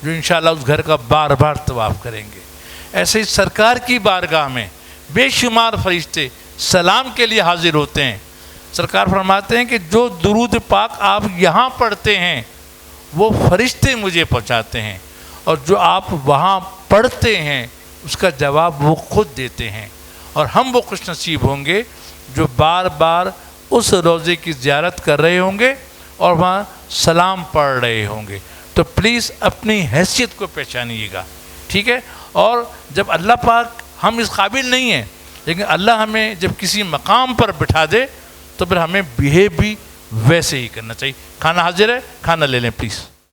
جو انشاءاللہ اس گھر کا بار بار طواف کریں گے۔ ایسے ہی سرکار کی بارگاہ میں بے شمار فرشتے سلام کے لیے حاضر ہوتے ہیں۔ سرکار فرماتے ہیں کہ جو درود پاک آپ یہاں پڑھتے ہیں وہ فرشتے مجھے پہنچاتے ہیں، اور جو آپ وہاں پڑھتے ہیں اس کا جواب وہ خود دیتے ہیں، اور ہم وہ خوش نصیب ہوں گے جو بار بار اس روضے کی زیارت کر رہے ہوں گے اور وہاں سلام پڑھ رہے ہوں گے۔ تو پلیز اپنی حیثیت کو پہچانیے گا، ٹھیک ہے؟ اور جب اللہ پاک، ہم اس قابل نہیں ہیں، لیکن اللہ ہمیں جب کسی مقام پر بٹھا دے تو پھر ہمیں بیہیو بھی ویسے ہی کرنا چاہیے۔ کھانا حاضر ہے، کھانا لے لیں پلیز۔